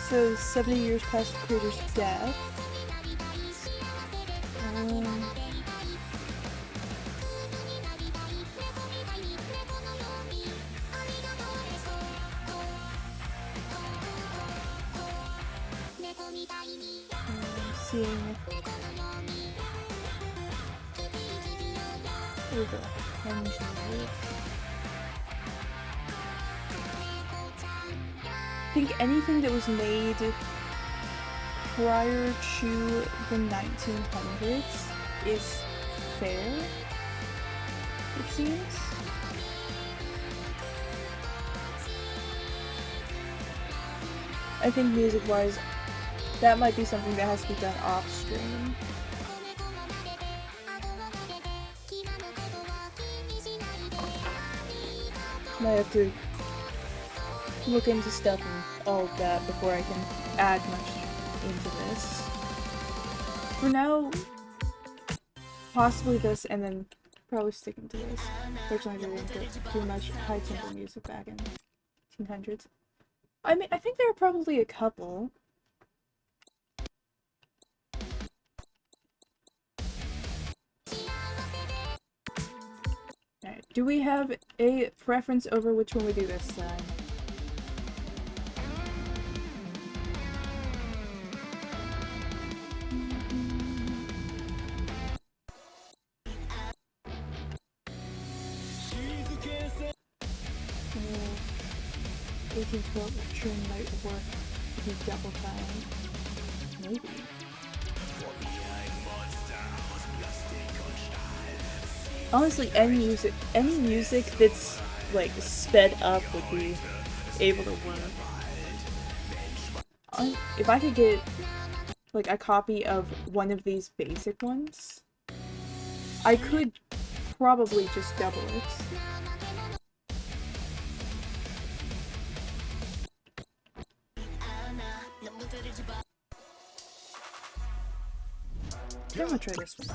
So 70 years past the creator's death. Seeing. Over 100. I think anything that was made prior to the 1900s is fair, it seems. I think music-wise, that might be something that has to be done off-stream. Might have to look into stuff and all of that before I can add much into this. For now, possibly this, and then probably sticking to this. Fortunately, I didn't get too much high tempo music back in 1800s. I mean, I think there are probably a couple. Alright, do we have a preference over which one we do this time? Uh, 1812 trim might work to be double time. Maybe. Honestly, any music that's like sped up would be able to work. If I could get like a copy of one of these basic ones, I could probably just double it. I'm gonna try this one.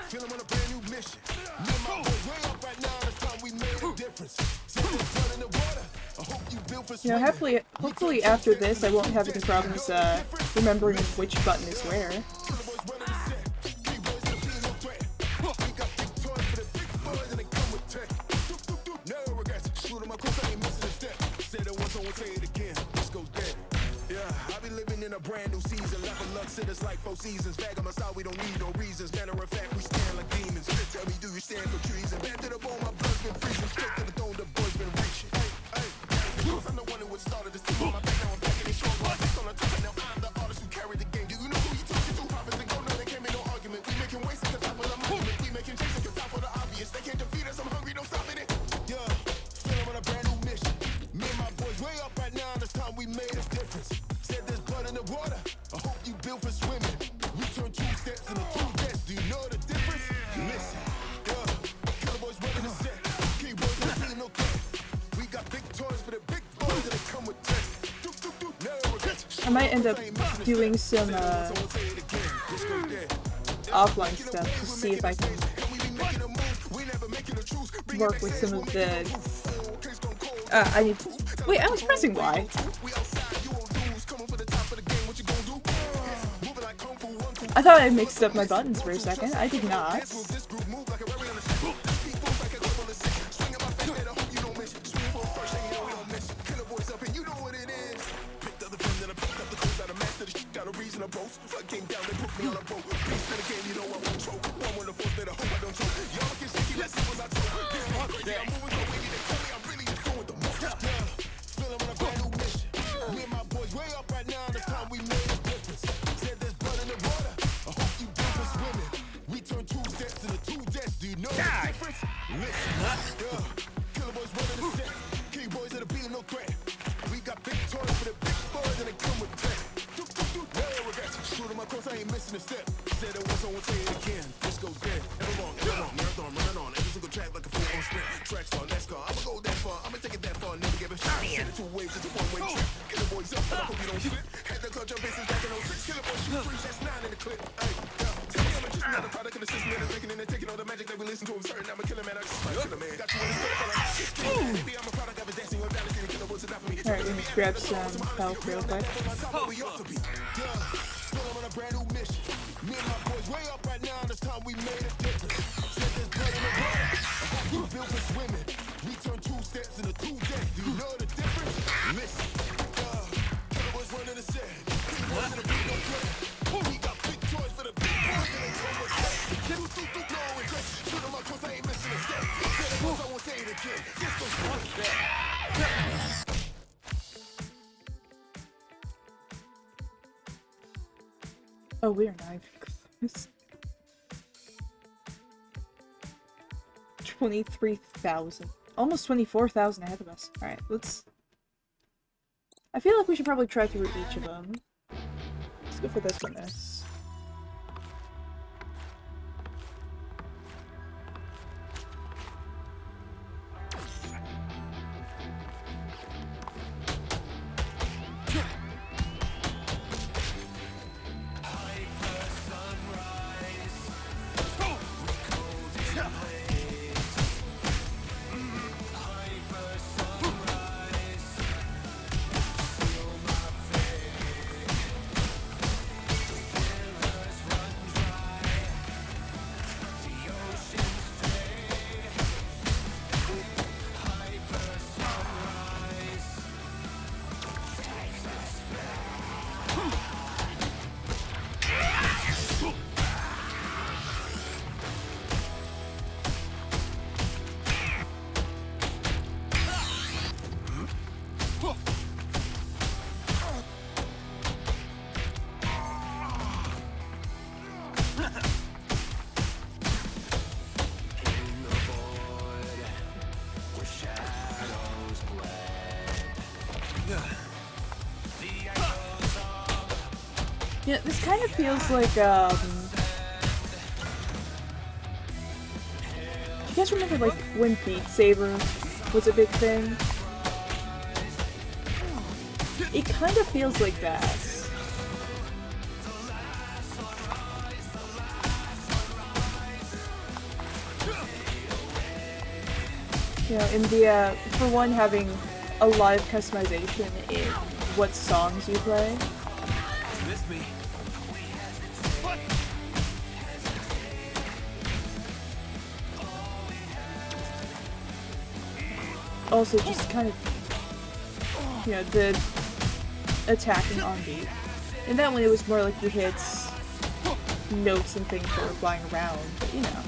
Feel I'm on a brand new mission. Me and my boys way up right now. This time we made a difference. Set this blood in the water. I hope you built for You know, hopefully after this I won't have any problems remembering which button is where. A brand new season, level up, sitters like 4 seasons. Bag on my side, we don't need no reasons. Matter of fact, we stand like demons. Tell me, do you stand for treason? Back to the bone, my blood's been freezing. Straight to the throne, the boy's been reaching. Hey, because I'm the one who started this team on my back. Now I'm back in the show. I'm on the top, and now I'm the artist who carried the game. Do you know who you talking to? Prophets and go, no, they can't make no argument. We making waste at the top of the movement. We making changes at the top of the obvious. They can't defeat us. I'm hungry, don't stop it. Yeah, feel I'm on a brand new mission. Me and my boys way up right now. This time we made a difference. Said there's blood in the water. I hope you built for swimming. We turn 2 steps into 2 deaths. Do you know the difference? Listen, killer boys ready to set. Keyboards don't feel no threat. We got big toys for the big boys that come with tests. I might end up doing some offline stuff to see if I can work with some of the. Wait, I was pressing Y. I thought I mixed up my buttons for a second. I did not. clutch your business back in 06. Killer boy, shoot free, that's 9 in the clip. Hey, tell me I'm just another product of the system that is making and taking all the magic that we listen to. I'm certain I'm a killer man. I just might kill a man. Got you in the store for like 16. Maybe I'm a product of a dancing with balance. The killer boys enough for me. Alright, let me grab some health real quick. We ought to be. Still I'm on a brand new mission. Me and my boys way up right now. This time we made a difference. Said there's blood in the water. We built for swimming. We turned 2 steps into 2 decks. Do you know the difference? Listen. Killer boys running the set. Killer boys in the beat, no play. We got big toys for the big boys and they come with that. No regrets. Shoot them up 'cause I ain't missing a step. Said it once, I won't say it again. This goes fuck that. Oh, we're not even close. 23,000. Almost 24,000 ahead of us. Alright, let's... I feel like we should probably try through each of them. Let's go for this one next. Yeah, this kind of feels like, you guys remember, like, when Beat Saber was a big thing? It kind of feels like that. You know, in the, for one, having a lot of customization in what songs you play. Miss me. Also, just kind of, you know, the attacking on beat. And that one, it was more like you hit notes and things that were flying around, but you know.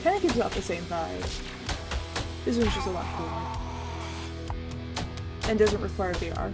Kind of gives off the same vibe. This one's just a lot cooler. And doesn't require VR.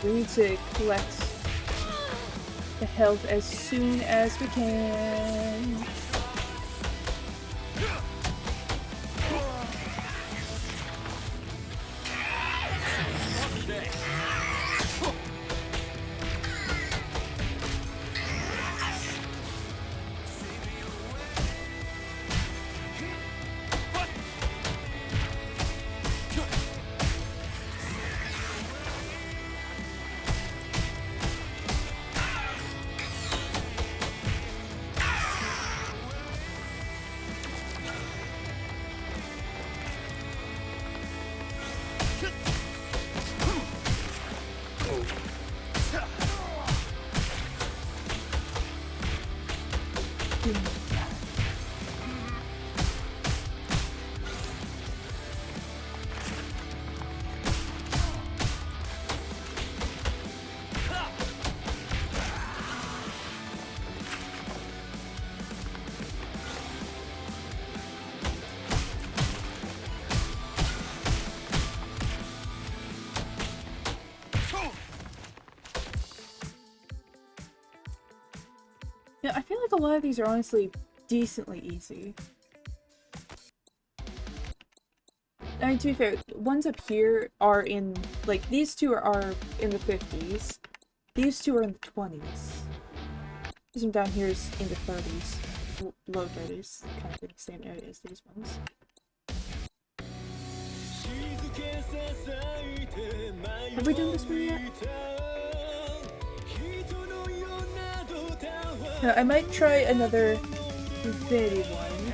We need to collect the health as soon as we can. Yeah, I feel like a lot of these are honestly decently easy. I mean, to be fair, ones up here are in, like, these two are in the 50s. These two are in the 20s. This one down here is in the 30s. Low 30s. Kind of in the same area as these ones. Have we done this one yet? No, I might try another Infinity one.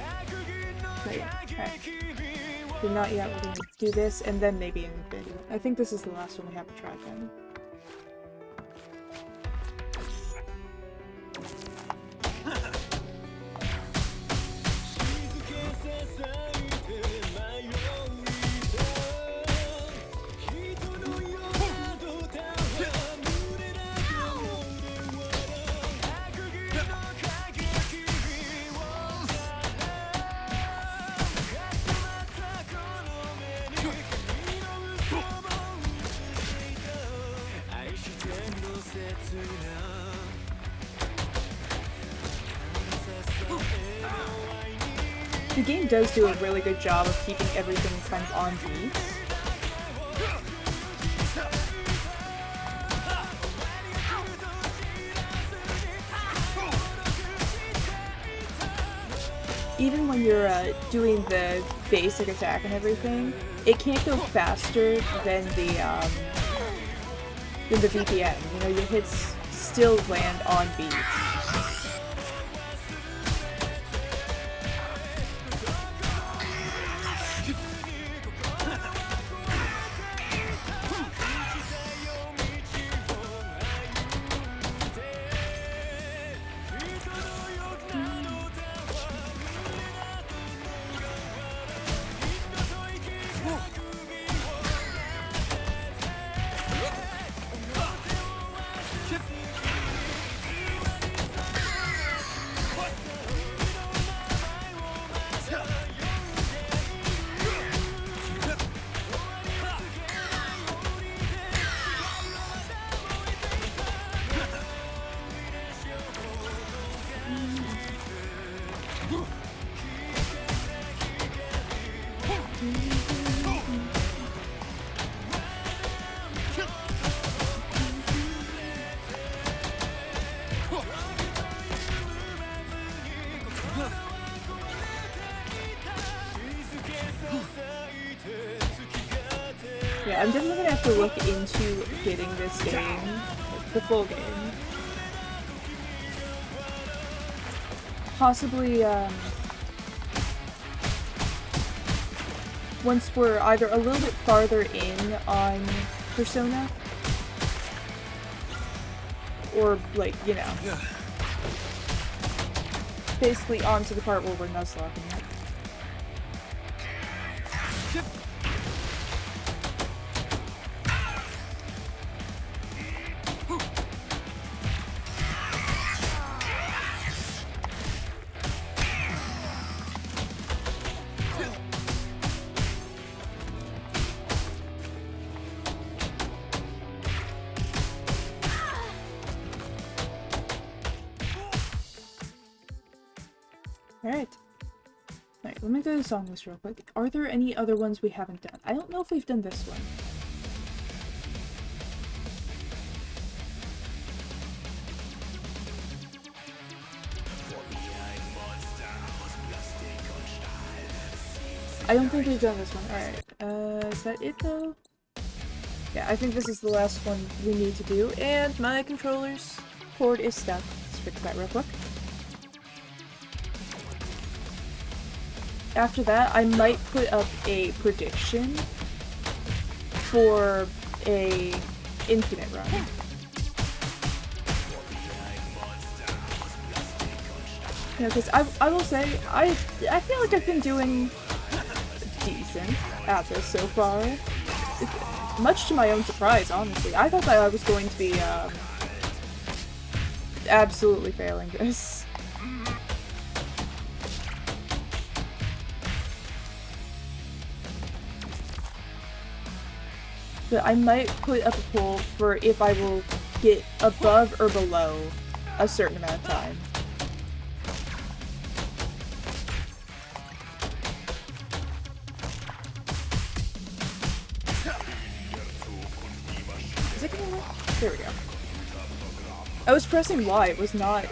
But yeah, alright. But not yet, we're gonna do this and then maybe an Infinity one. I think this is the last one we haven't tried then. The game does do a really good job of keeping everything kind of on beat. Even when you're doing the basic attack and everything, it can't go faster than the VPN. You know, your hits still land on beat. Yeah, I'm definitely gonna have to look into getting this game, the full game. Possibly, once we're either a little bit farther in on Persona, or, like, you know, basically onto the part where we're Nuzlocking it. Alright. Alright, let me go to the song list real quick. Are there any other ones we haven't done? I don't know if we've done this one. I don't think we've done this one. Alright. Is that it though? Yeah, I think this is the last one we need to do. And my controller's cord is stuck. Let's fix that real quick. After that, I might put up a prediction for a infinite run. You know, because I will say, I feel like I've been doing decent at this so far. Much to my own surprise, honestly. I thought that I was going to be, absolutely failing this. But I might put up a poll for if I will get above or below a certain amount of time. Is it gonna work? There we go. I was pressing Y, it was not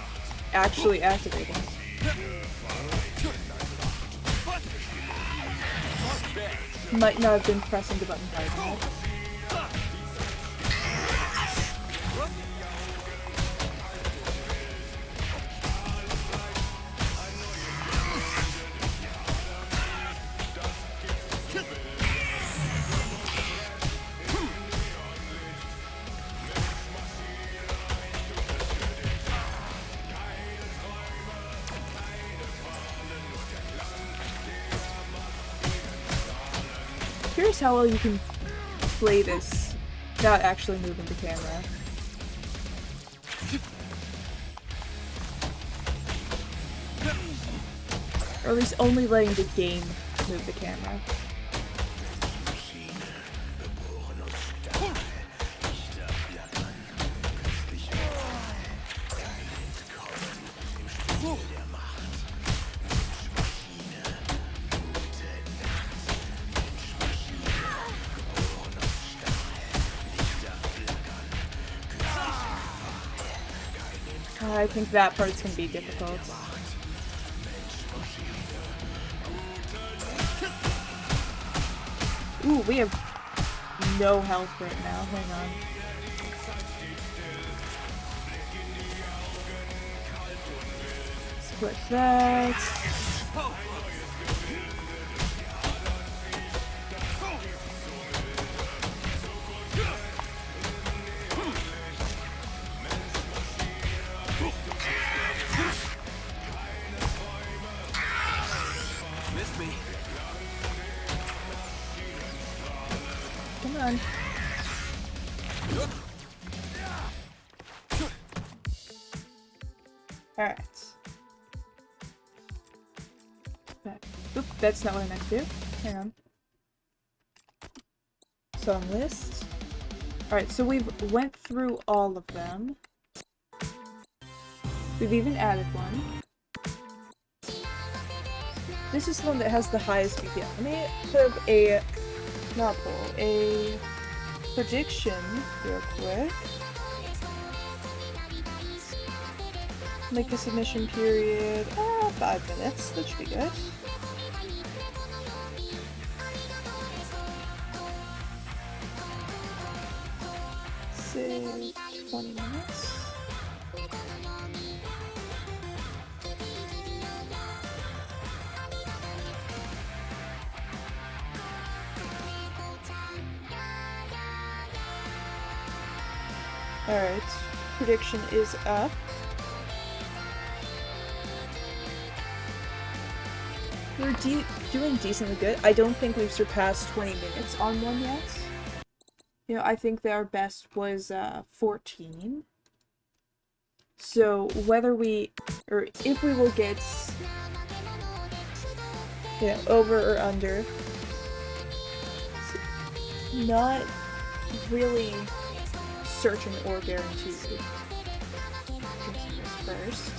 actually activating. Might not have been pressing the button hard enough. Curious how well you can play this without actually moving the camera. Or at least only letting the game move the camera. I think that part's gonna be difficult. Ooh, we have no health right now. Hang on. Split that. Come on. Alright. Oop, that's not what I meant to do. Hang on. Song list. Alright, so we've went through all of them. We've even added one. This is the one that has the highest BPM. Let me put up a, not poll, a prediction real quick. Make the submission period 5 minutes. That should be good. Say 20 minutes. Alright, prediction is up. We're doing decently good. I don't think we've surpassed 20 minutes on one yet. You know, I think that our best was 14. So whether we, or if we will get, you know, over or under, it's not really certain or guaranteed. First.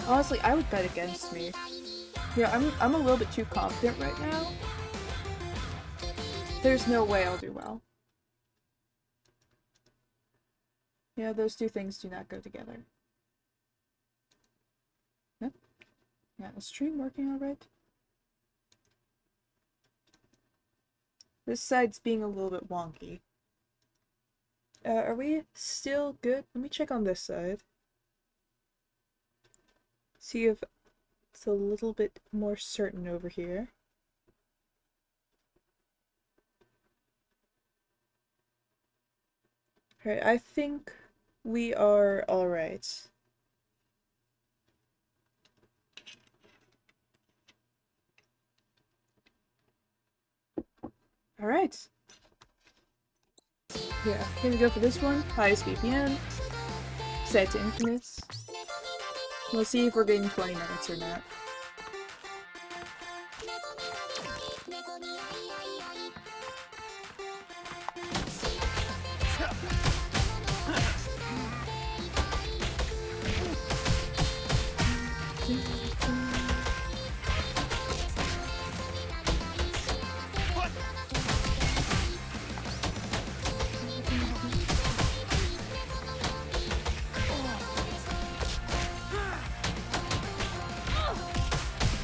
Honestly, I would bet against me. Yeah, I'm a little bit too confident right now. There's no way I'll do well. Yeah, those two things do not go together. Yep. Yeah, the stream working alright? This side's being a little bit wonky. Are we still good? Let me check on this side. See if it's a little bit more certain over here. Alright, I think we are alright. Alright. Yeah, here we go for this one. Highest VPN. Set to infinites. We'll see if we're getting 20 minutes or not.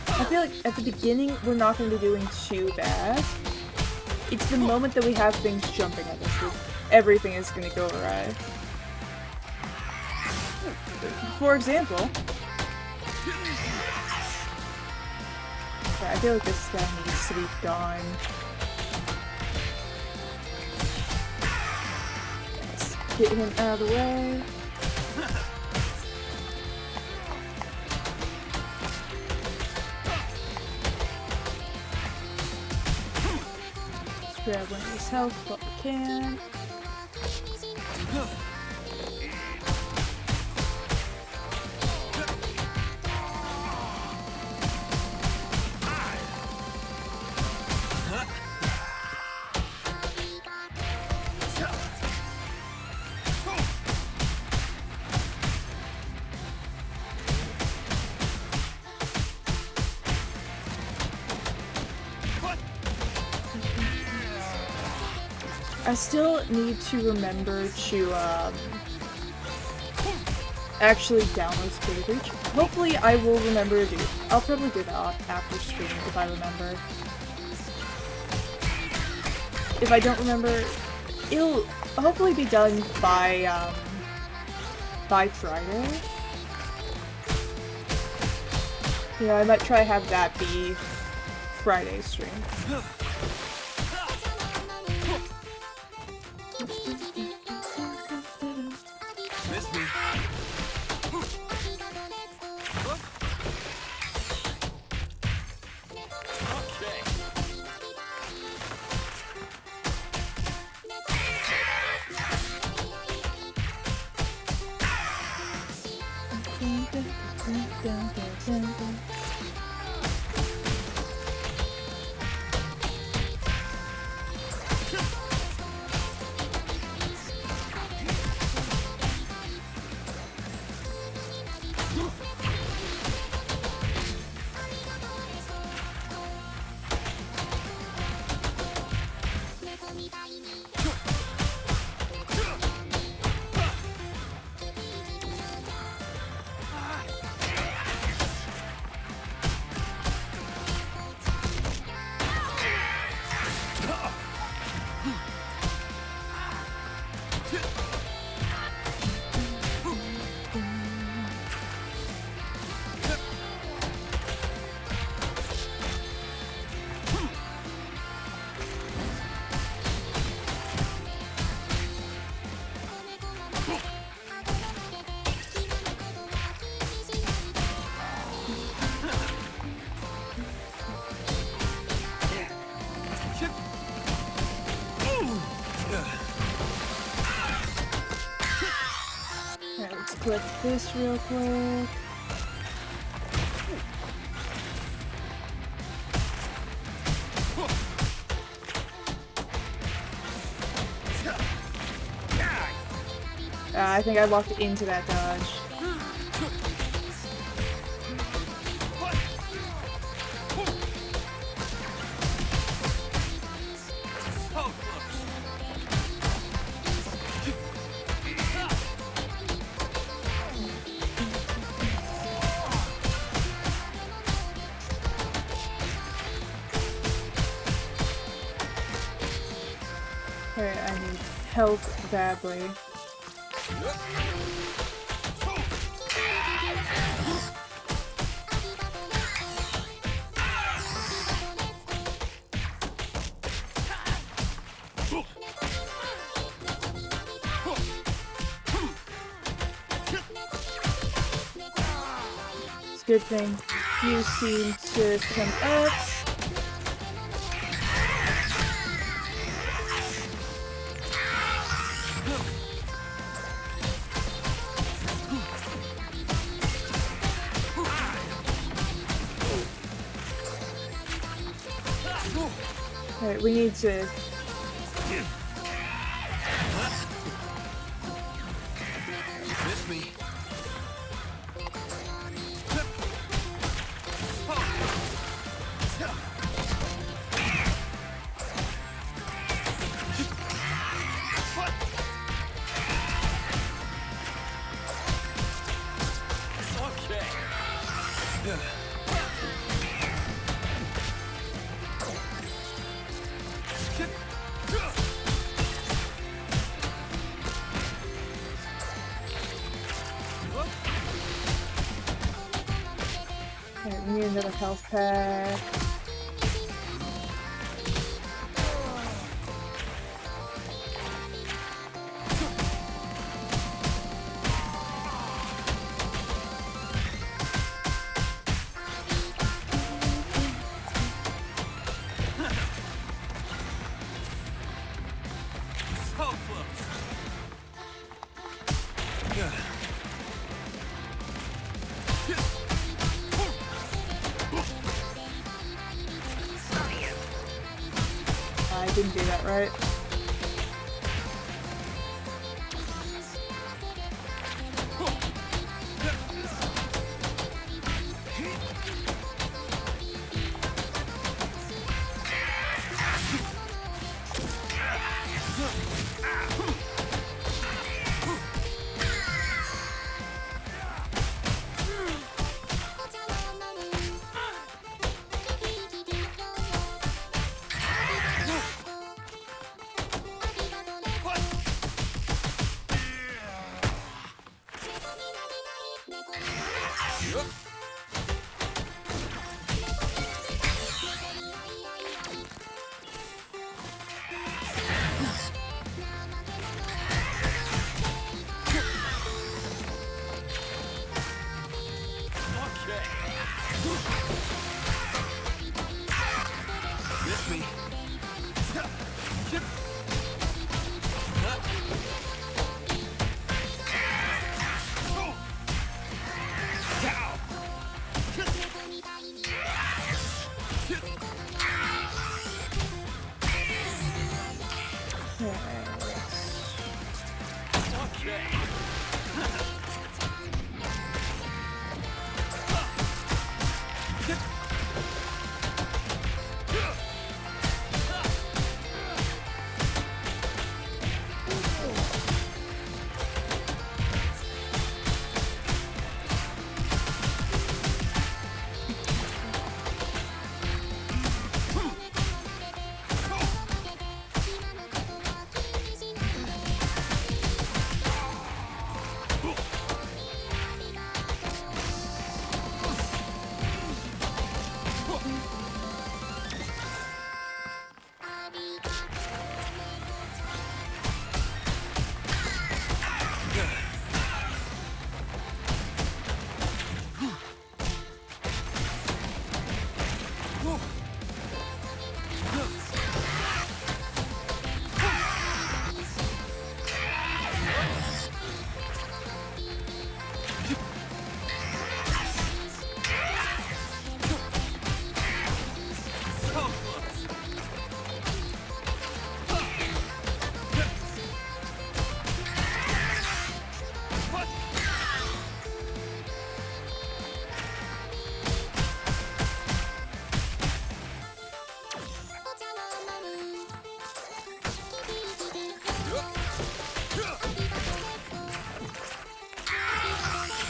I feel like at the beginning we're not going to be doing too bad. It's the moment that we have things jumping at us that everything is going to go awry. For example, okay, I feel like this guy needs to be gone. Let's get him out of the way. Grab one of his health while we can. I still need to remember to actually download Speed Reach. Hopefully I will remember to do it. I'll probably do that after stream if I remember. If I don't remember, it'll hopefully be done by Friday. Yeah, I might try to have that be Friday's stream. Clip this real quick. I think I locked into that dodge. Alright, I need help badly. Good thing you seem to come up. Alright, we need to... Miss me. Alright, we need another health pack. I didn't do that right. Miss me.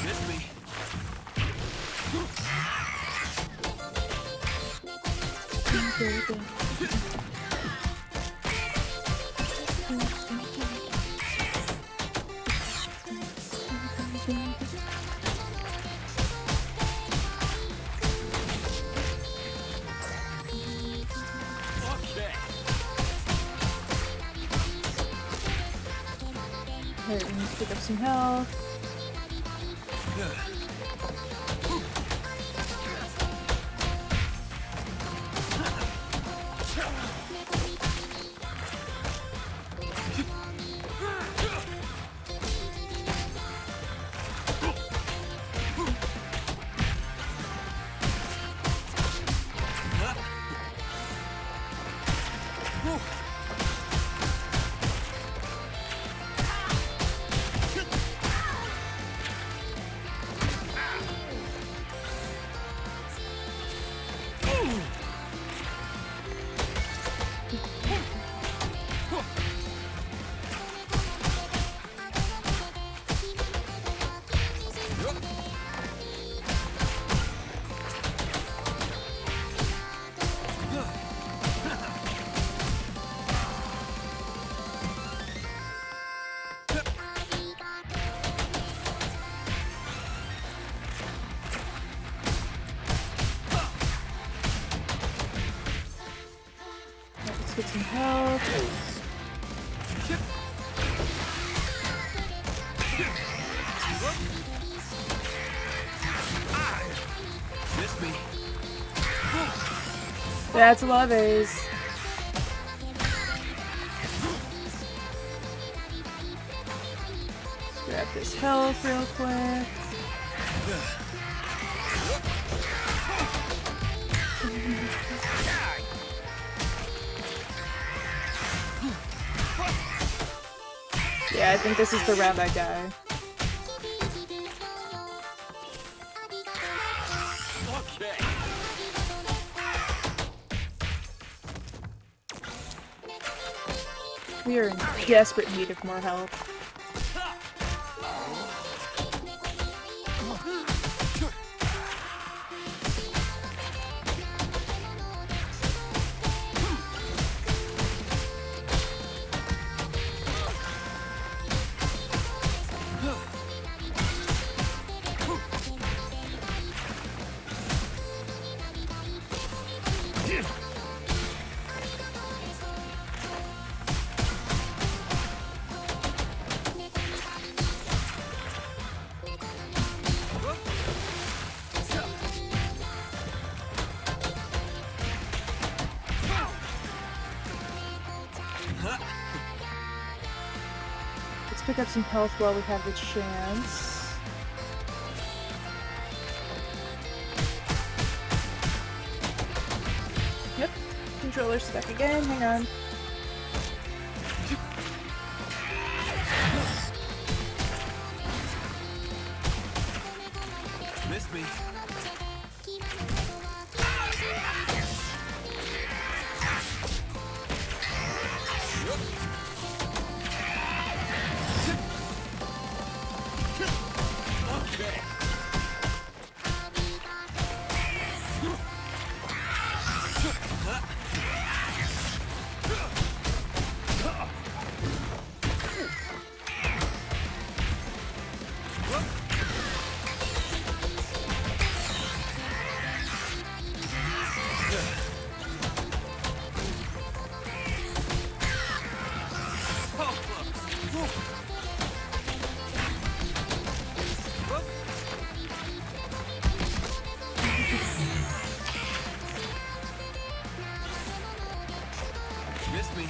Miss me. Alright, we need to pick up some health. get some health. Miss me. That's a lot of A's. Grab this health real quick. Yeah, I think this is the rabbi guy. Okay. We are in desperate need of more help. Let's pick up some health while we have the chance. Yep, controller's stuck again, hang on. Miss me. Okay. Miss me.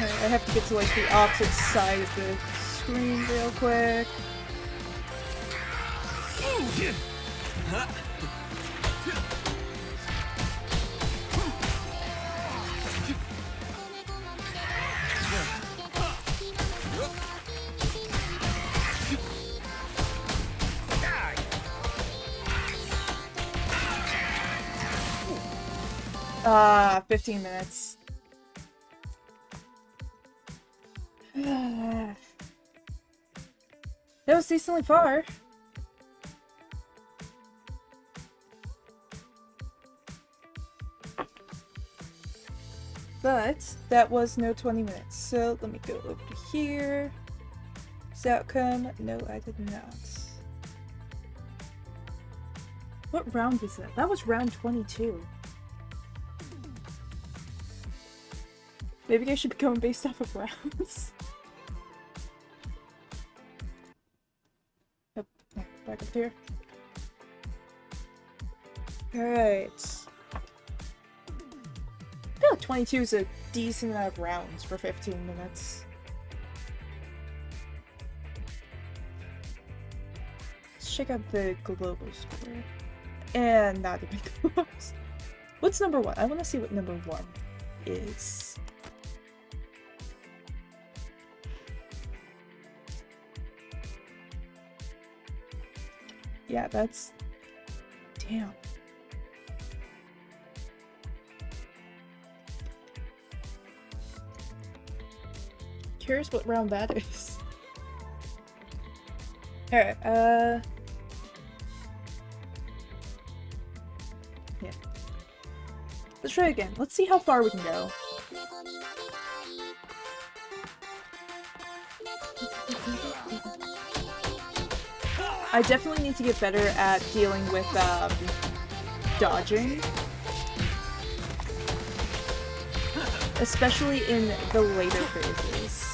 I have to get to like the opposite side of the screen real quick. Ah, 15 minutes. That was decently far. But that was no 20 minutes. So let me go over to here. This outcome. No, I did not. What round was that? That was round 22. Maybe I should be going based off of rounds. back up here. Alright. I feel like 22 is a decent amount of rounds for 15 minutes. Let's check out the global score. And not the big globals. What's number 1? I want to see what number 1 is. Yeah, that's... Damn. Curious what round that is. Alright, yeah. Let's try again. Let's see how far we can go. I definitely need to get better at dealing with, dodging. Especially in the later phases.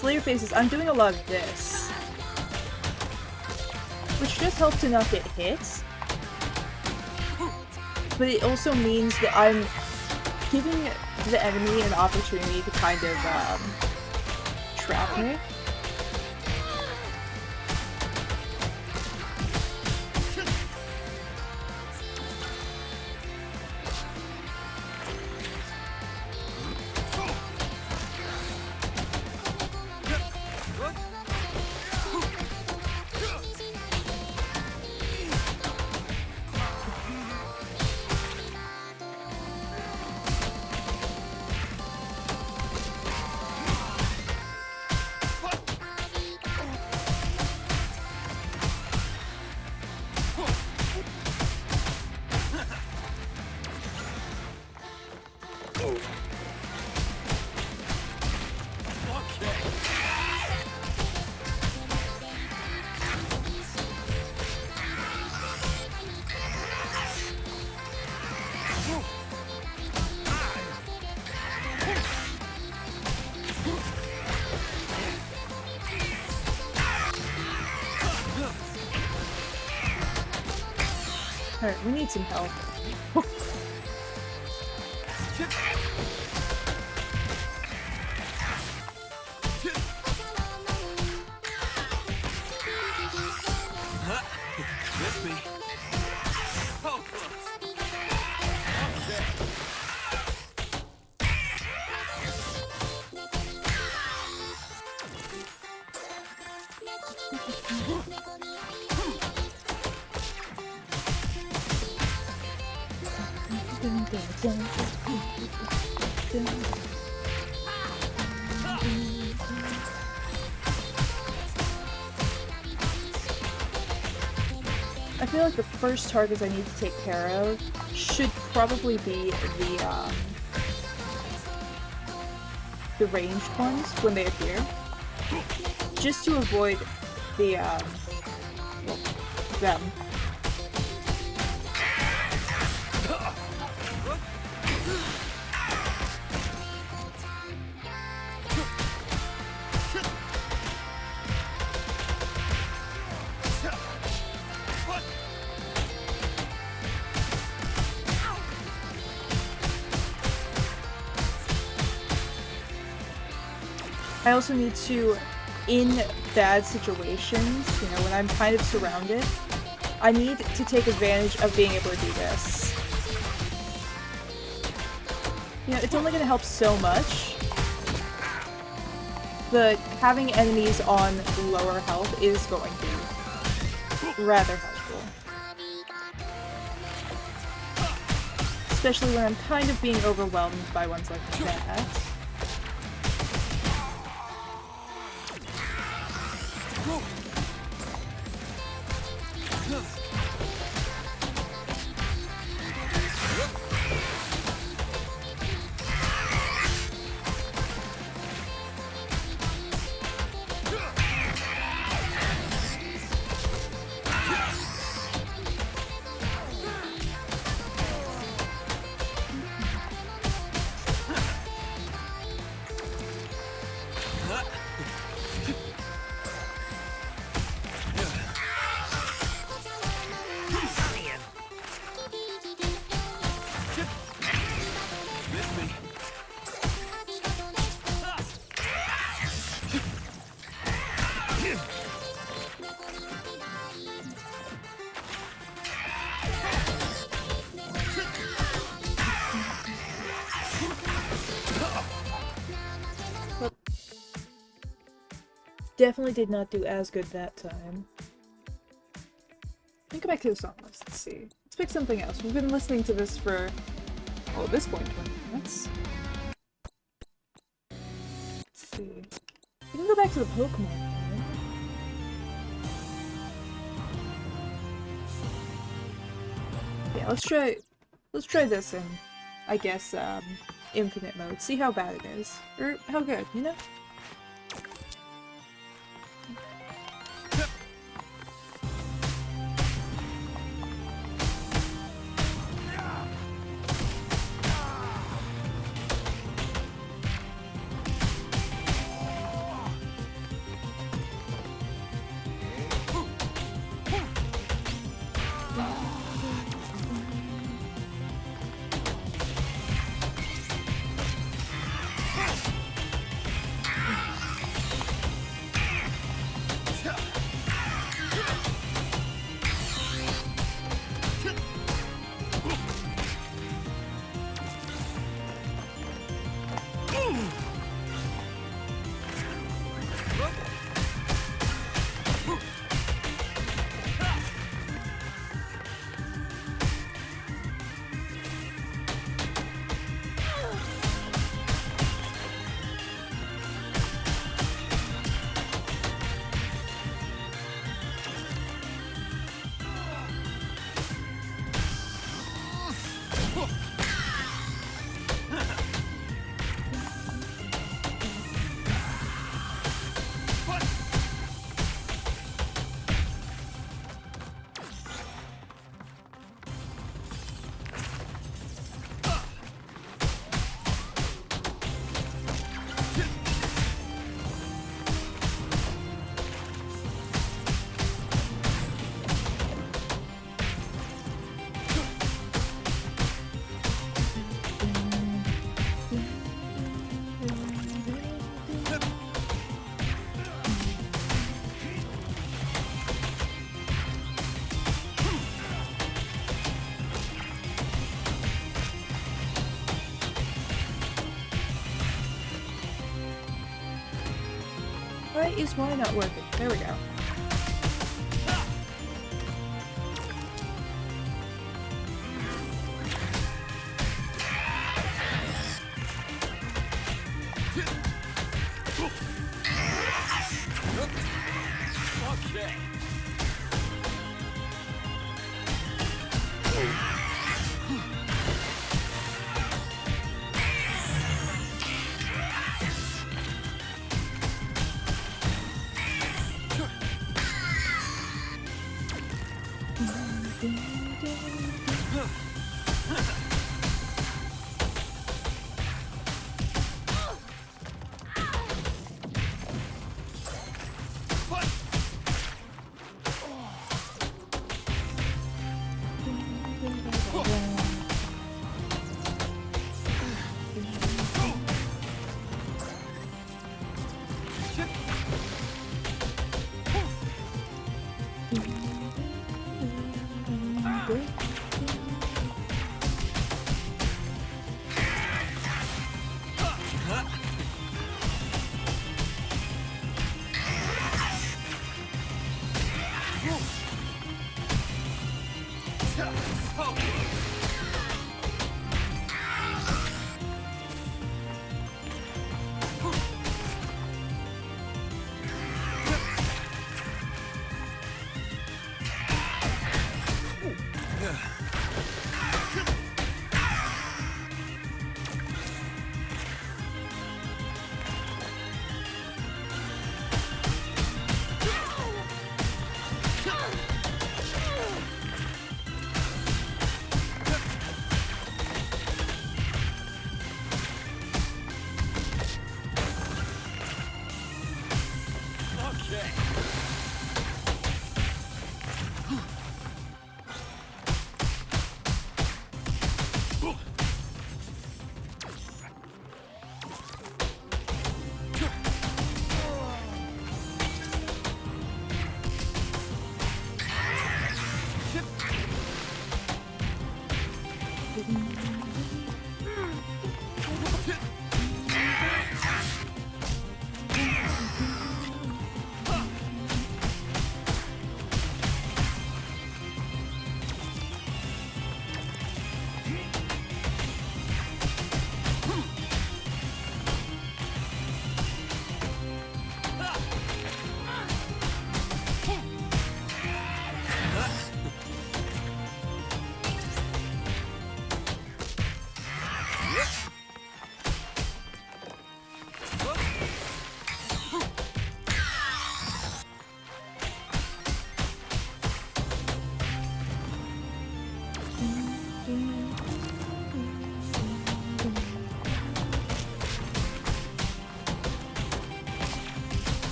Later phases, I'm doing a lot of this. Which just helps to not get hit. But it also means that I'm giving the enemy an opportunity to kind of, trap me. Alright, we need some help. Miss me. Oh, close. I feel like the first targets I need to take care of should probably be the ranged ones when they appear. Just to avoid the, well, them. I also need to, in bad situations, you know, when I'm kind of surrounded, I need to take advantage of being able to do this. You know, it's only going to help so much, but having enemies on lower health is going to be rather helpful. Especially when I'm kind of being overwhelmed by ones like that. definitely did not do as good that time. Let me go back to the song list. Let's see. Let's pick something else. We've been listening to this for, well, at this point, 20 minutes. Let's see. We can go back to the Pokemon one. Yeah, let's try this in, I guess, infinite mode. See how bad it is. Or how good, you know? Why is why not working? There we go. Okay.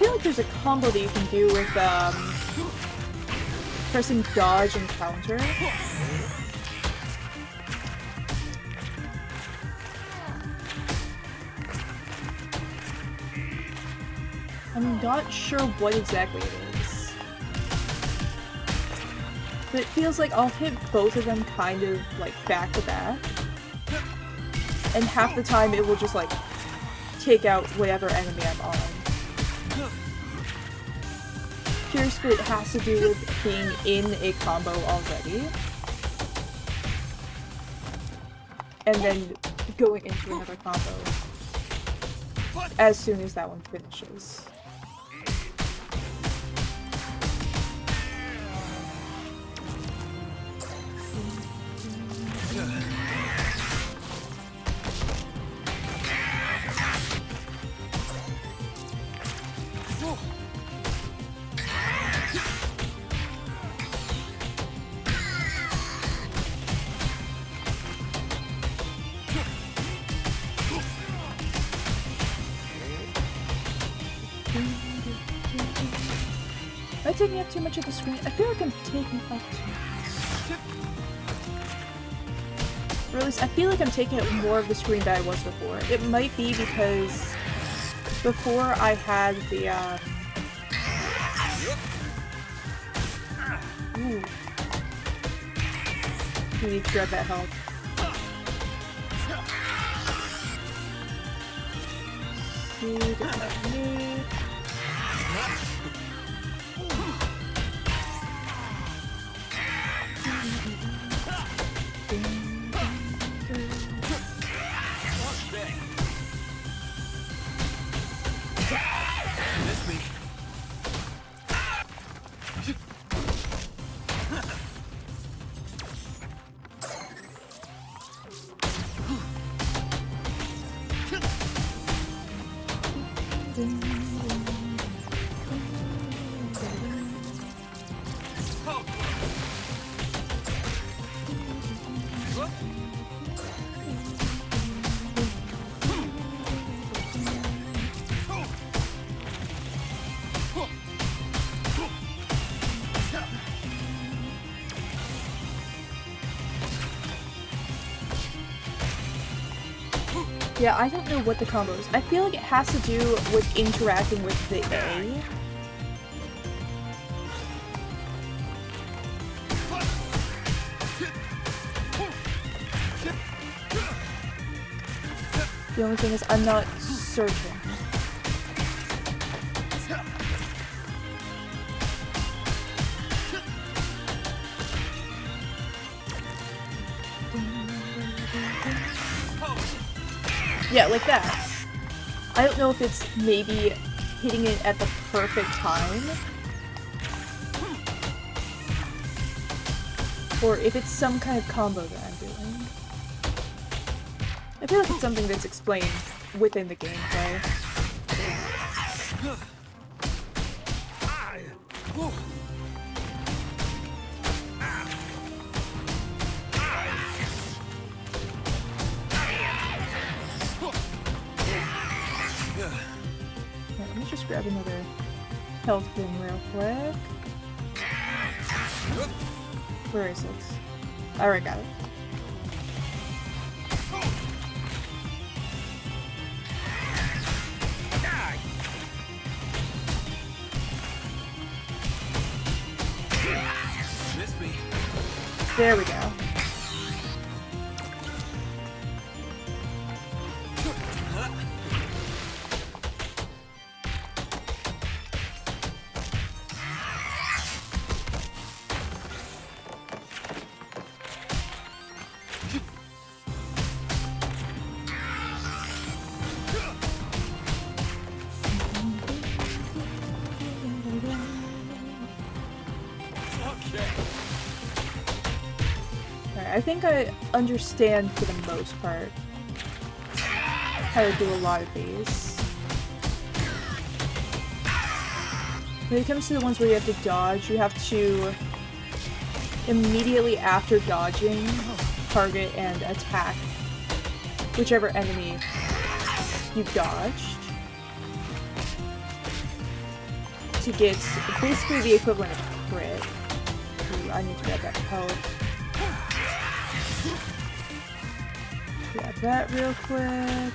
feel like there's a combo that you can do with pressing dodge and counter. I'm not sure what exactly it is. But it feels like I'll hit both of them kind of like back to back. And half the time it will just like take out whatever enemy I'm on. Curious if it has to do with being in a combo already. And then going into another combo as soon as that one finishes. Am I taking up too much of the screen? I feel like I'm taking up too much. Or at least I feel like I'm taking up more of the screen than I was before. It might be because before I had the ooh. We need to grab that help. See, get that need. Yeah, I don't know what the combo is. I feel like it has to do with interacting with the A. The only thing is, I'm not certain. Yeah, like that. I don't know if it's maybe hitting it at the perfect time, or if it's some kind of combo that I'm doing. I feel like it's something that's explained within the gameplay. Let me just grab another health thing real quick. Where is it? I already got it. There we go. I think I understand for the most part how to do a lot of these. When it comes to the ones where you have to dodge, you have to immediately after dodging, target and attack whichever enemy you've dodged. to get basically the equivalent of crit. Ooh, I need to grab that health. Grab that real quick.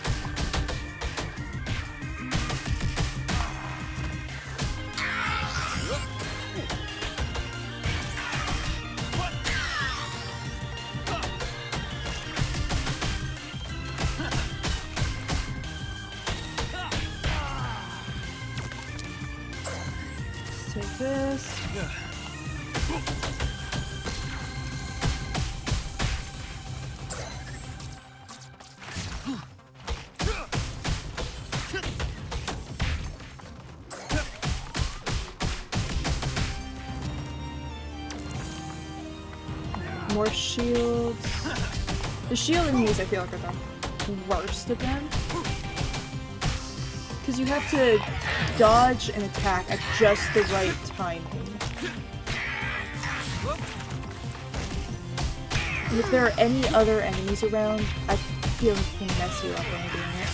Take this. More shields. The shield enemies I feel like are the worst of them. Because you have to dodge and attack at just the right timing. And if there are any other enemies around, I feel like it can mess you up when you're doing it.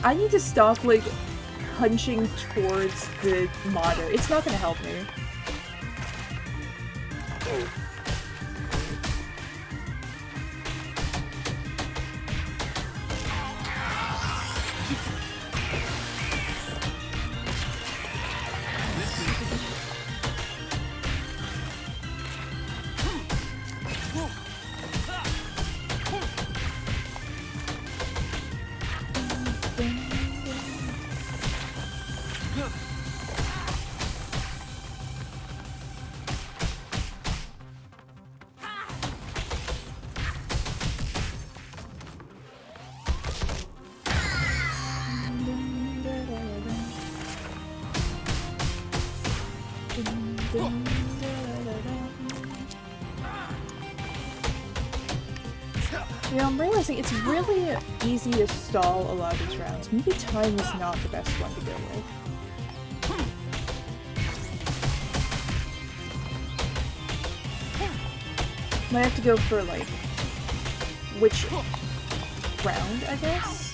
I need to stop, like, punching towards the modder. It's not gonna help me. Yeah, I'm realizing it's really easy to stall a lot of these rounds. Maybe time is not the best one to go with. Might have to go for, like, which round, I guess?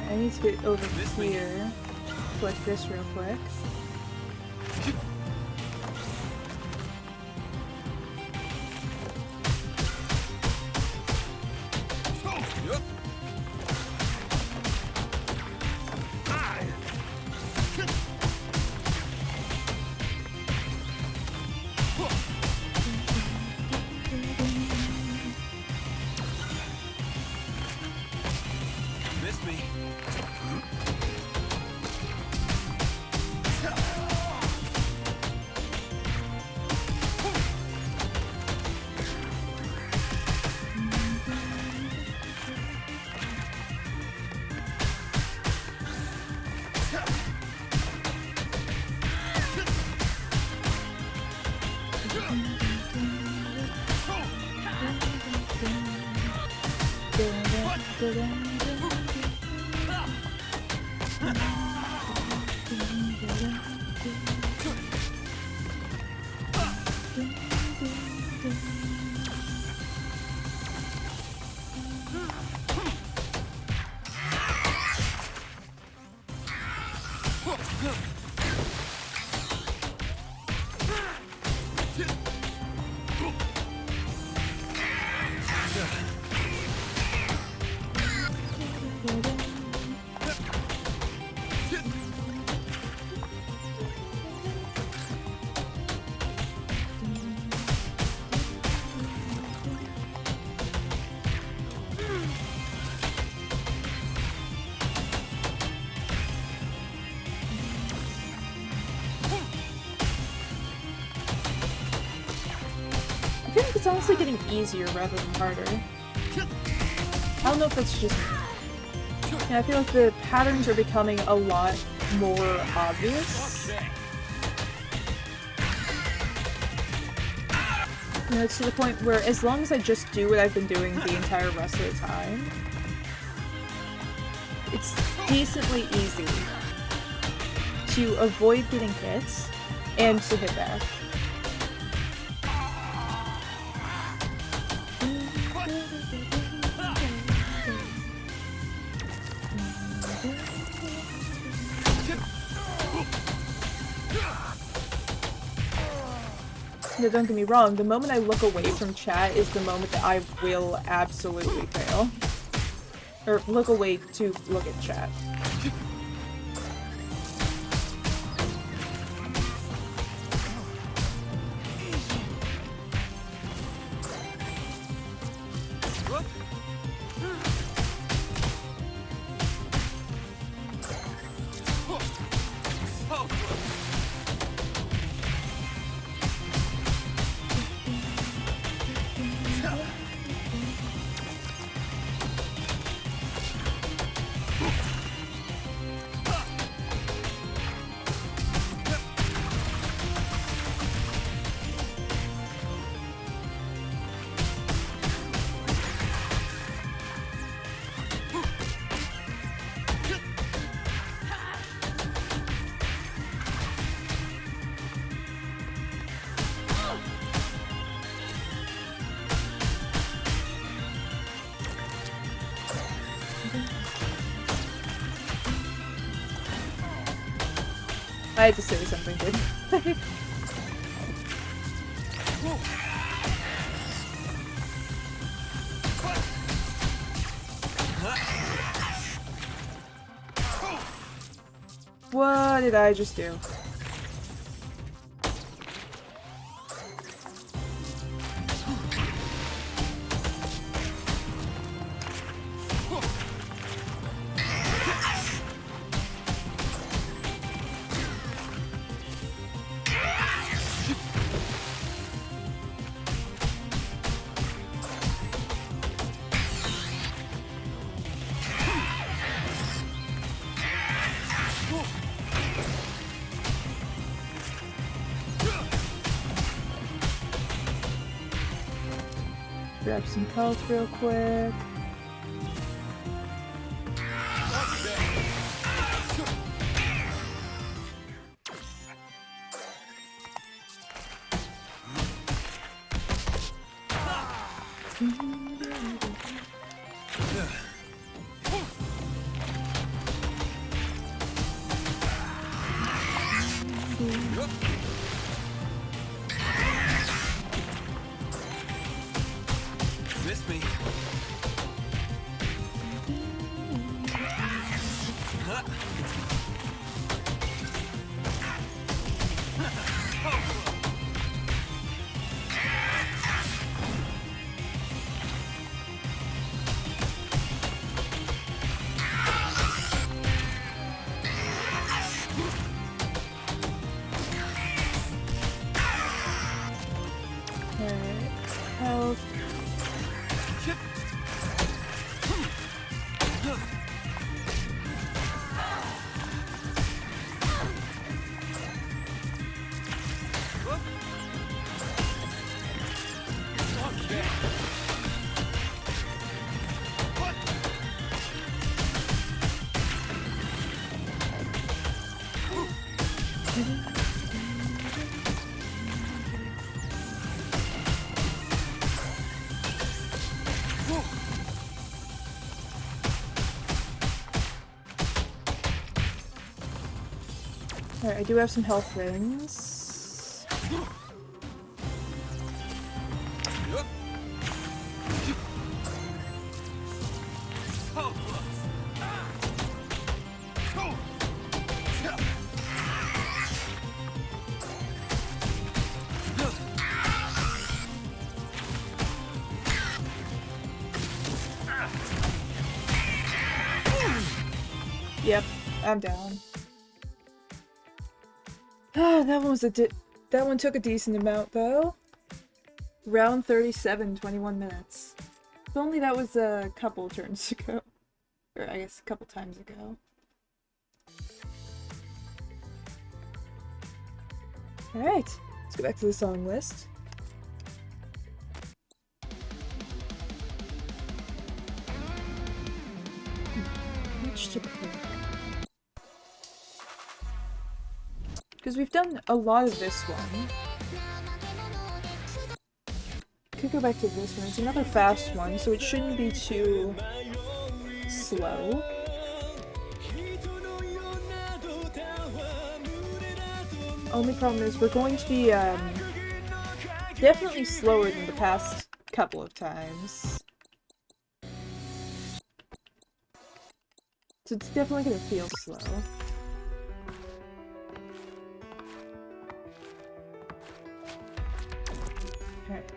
I need to get over here. Collect this real quick. I feel like it's honestly getting easier rather than harder. I don't know if it's just me. Yeah, I feel like the patterns are becoming a lot more obvious. You know, it's to the point where as long as I just do what I've been doing the entire rest of the time, it's decently easy to avoid getting hits and to hit back. No, don't get me wrong, the moment I look away from chat is the moment that I will absolutely fail. Or look away to look at chat. I had to say something good. What did I just do? Grab some health real quick. Miss me. Alright, health. Alright, I do have some health rings. Yep, I'm down. Ah, that one was that one took a decent amount though. Round 37, 21 minutes. If only that was a couple turns ago. Or I guess a couple times ago. Alright, let's go back to the song list. Which to pick? Because we've done a lot of this one. Could go back to this one. It's another fast one, so it shouldn't be too slow. Only problem is we're going to be definitely slower than the past couple of times. So it's definitely gonna feel slow. Alright.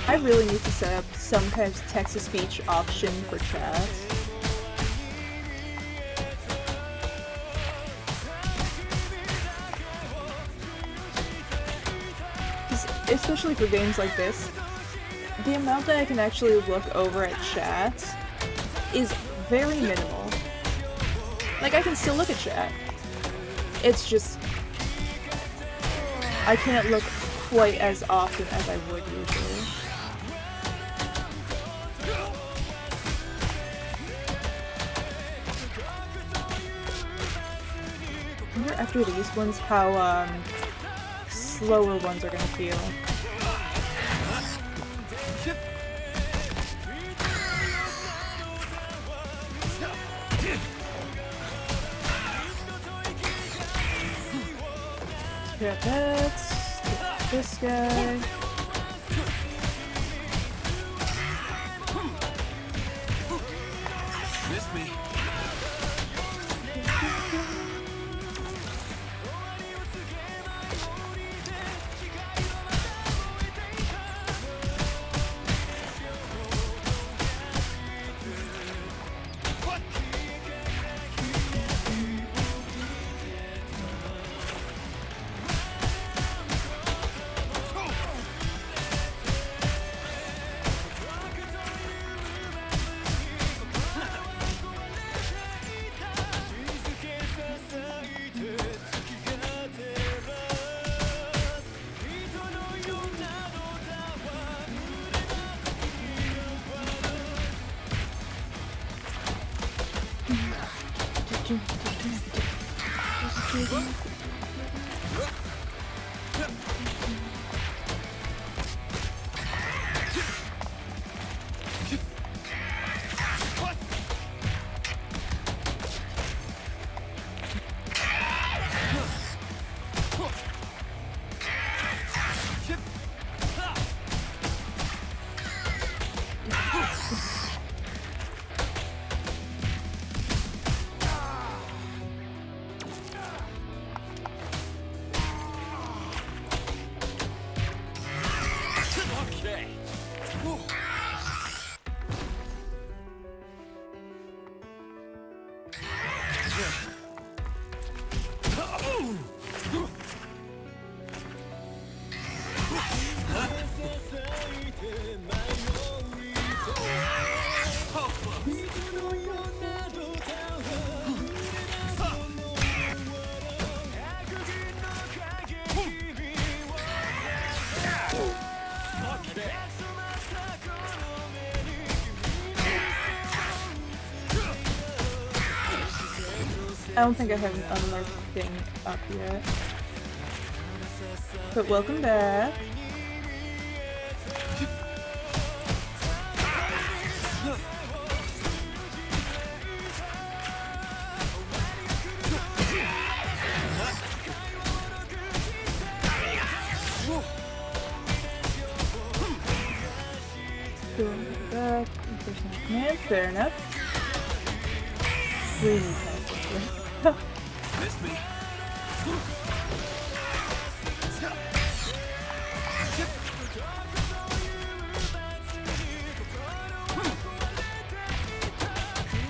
I really need to set up some kind of text-to-speech option for chat. Especially for games like this, the amount that I can actually look over at chat is very minimal. Like, I can still look at chat. It's just I can't look quite as often as I would usually. I wonder after these ones how slower ones are gonna feel. Grab that. Get this guy. Miss me. I don't think I have an unmarked thing up yet. But welcome back. Going back. Personal command. Fair enough. We need help. Miss me.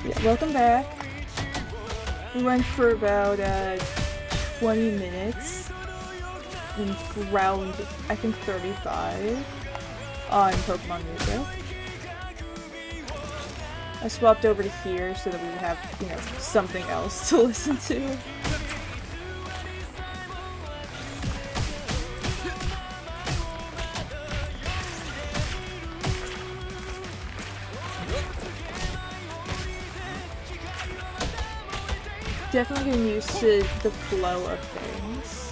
Yeah, welcome back. We went for about 20 minutes in round, I think 35 on Pokemon Music. I swapped over to here so that we would have, you know, something else to listen to. Definitely getting used to the flow of things.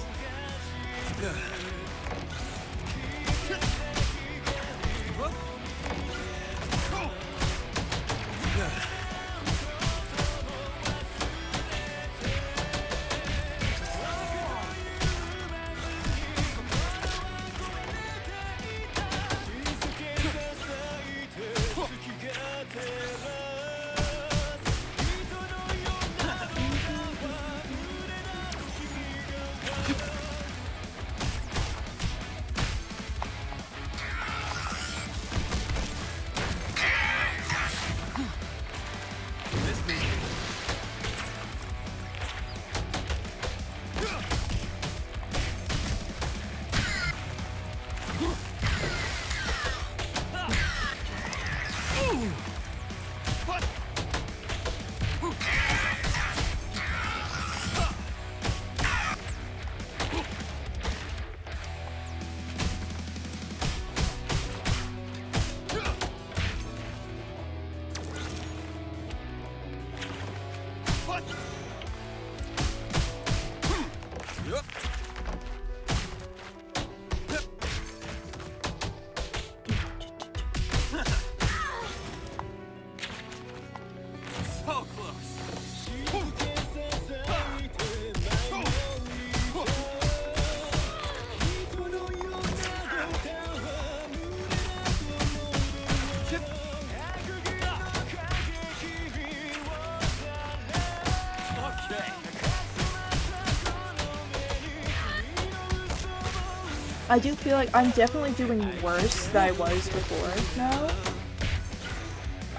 I do feel like I'm definitely doing worse than I was before now.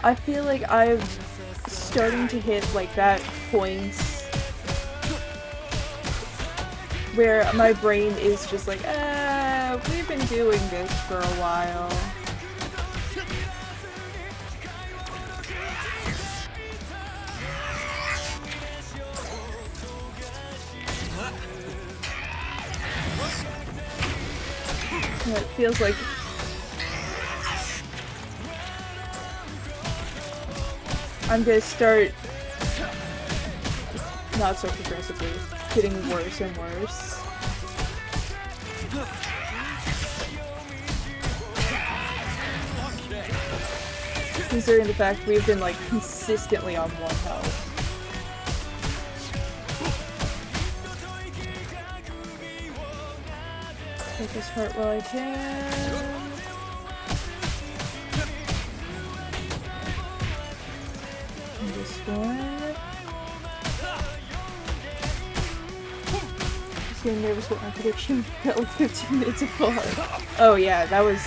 I feel like I'm starting to hit like that point where my brain is just like, we've been doing this for a while. It feels like I'm gonna start, not so progressively, getting worse and worse. Considering the fact we've been like consistently on 1 health. Take this heart while I can. And this one. Just getting nervous with my prediction. Got like 15 minutes of full heart. Oh yeah, that was...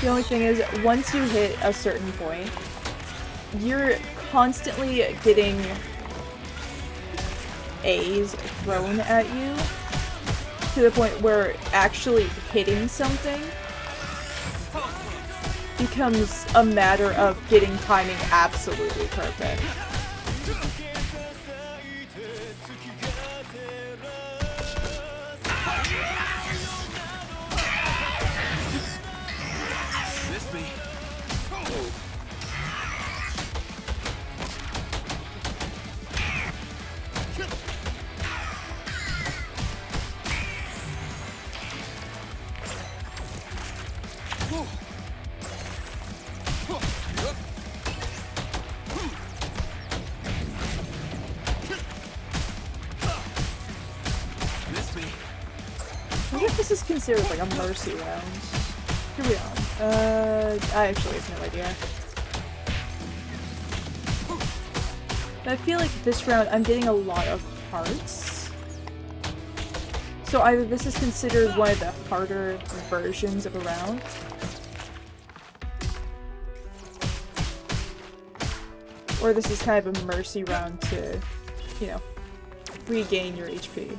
The only thing is, once you hit a certain point, you're constantly getting A's thrown at you to the point where actually hitting something becomes a matter of getting timing absolutely perfect. Miss me. I wonder if this is considered like a mercy round. Here we are. I actually have no idea. But I feel like this round I'm getting a lot of hearts. So either this is considered one of the harder versions of a round. Or this is kind of a mercy round to, you know, regain your HP.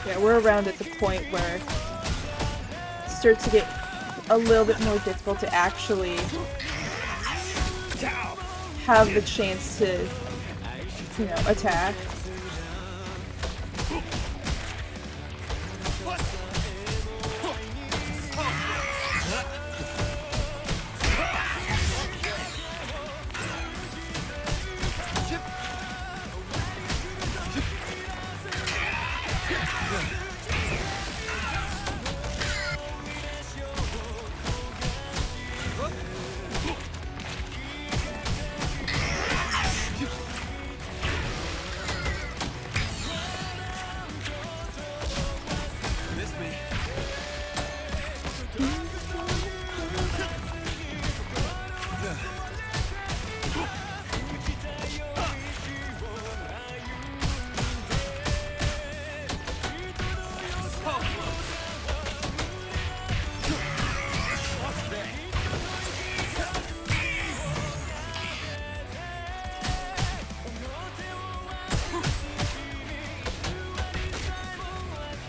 Yeah, we're around at the point where it starts to get a little bit more difficult to actually have the chance to, you know, attack.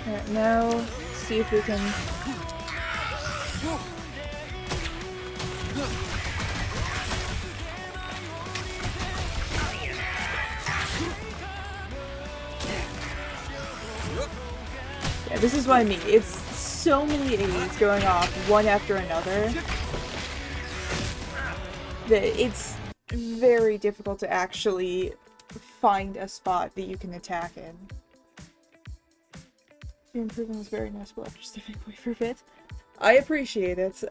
Alright, now see if we can... Yeah, this is what I mean. It's so many A's going off one after another that it's very difficult to actually find a spot that you can attack in. Your improvement was very noticeable after stepping away for a bit. I appreciate it.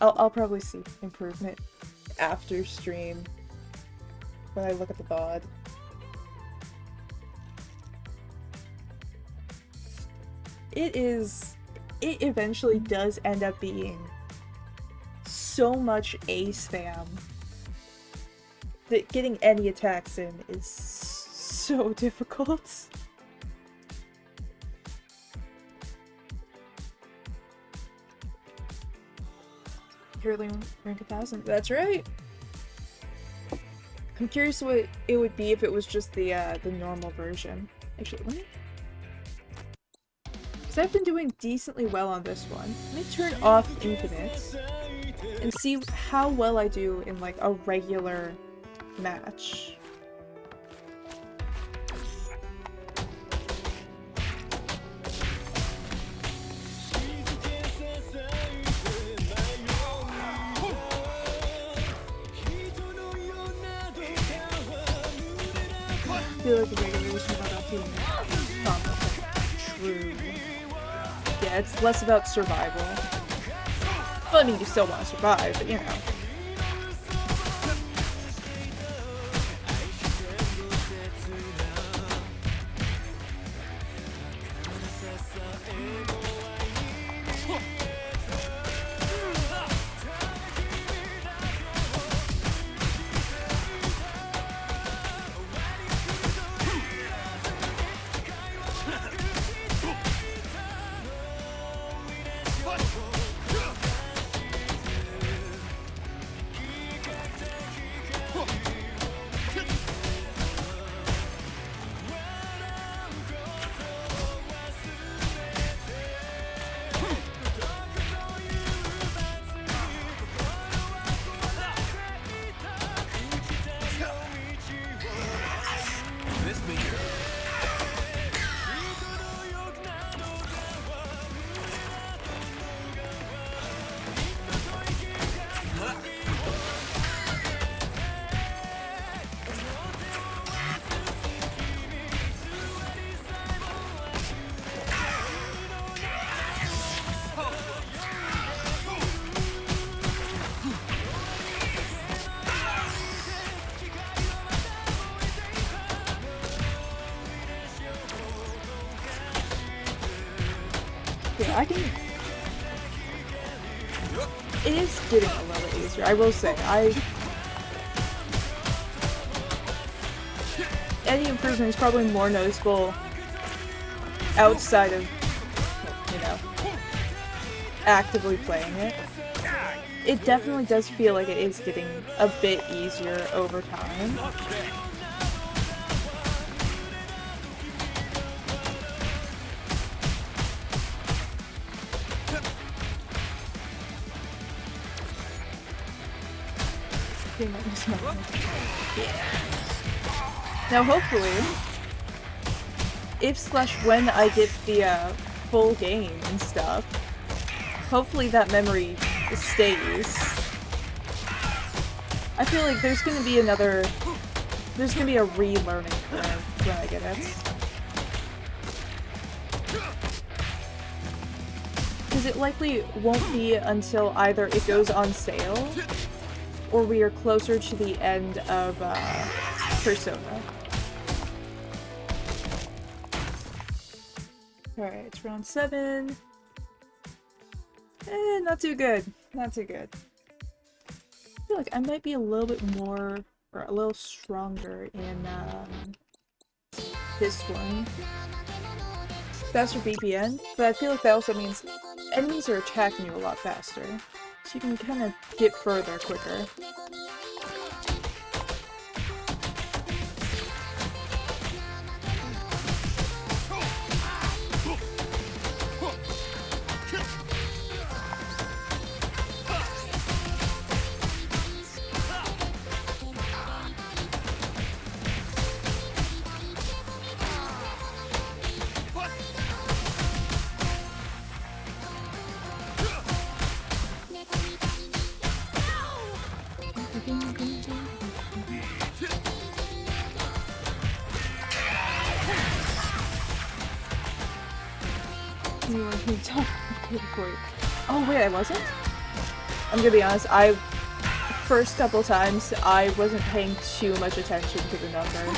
I'll probably see improvement after stream when I look at the VOD. It eventually does end up being so much A spam that getting any attacks in is so difficult. Purely rank 1000. That's right. I'm curious what it would be if it was just the normal version. Actually, let me. Because I've been doing decently well on this one. Let me turn off Infinite and see how well I do in like a regular match. I feel like the regulation about being true. Yeah, it's less about survival. Well, I mean, you still want to survive, but you know. I can... It is getting a little bit easier, I will say. Any improvement is probably more noticeable outside of, you know, actively playing it. It definitely does feel like it is getting a bit easier over time. Now hopefully, if/when I get the full game and stuff, hopefully that memory stays. I feel like there's gonna be a relearning curve when I get it. Because it likely won't be until either it goes on sale, or we are closer to the end of Persona. Alright, it's round 7. Not too good. Not too good. I feel like I might be a little bit more, or a little stronger in this one. Faster BPN, but I feel like that also means enemies are attacking you a lot faster. So you can kind of get further quicker. Oh wait, I wasn't? I'm gonna be honest, first couple times, I wasn't paying too much attention to the number.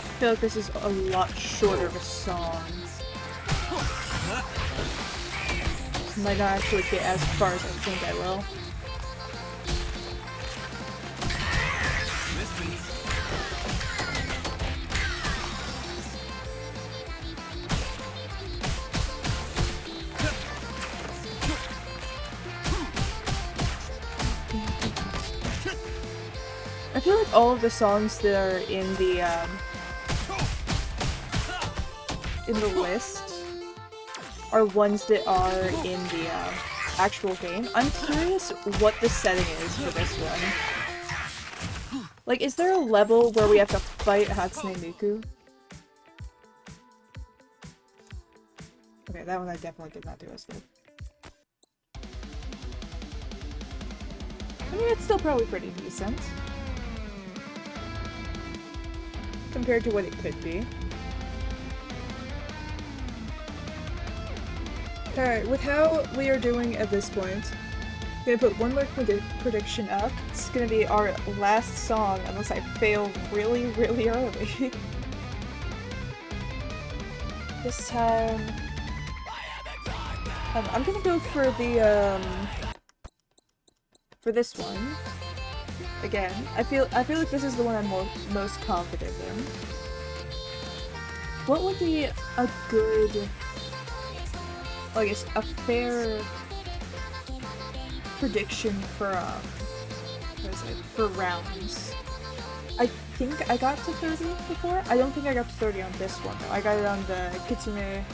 I feel like this is a lot shorter of a song. Might not actually get as far as I think I will. I feel like all of the songs that are in the list are ones that are in the actual game. I'm curious what the setting is for this one. Like, is there a level where we have to fight Hatsune Miku? Okay, that one I definitely did not do as good. I mean, it's still probably pretty decent compared to what it could be. Alright, with how we are doing at this point, I'm gonna put one more prediction up. It's gonna be our last song, unless I fail really, really early. This time... I'm gonna go for the, for this one. Again, I feel like this is the one I'm most confident in. What would be a good... I guess a fair prediction for what is it? For rounds. I think I got to 30 before. I don't think I got to 30 on this one though. I got it on the Kitsune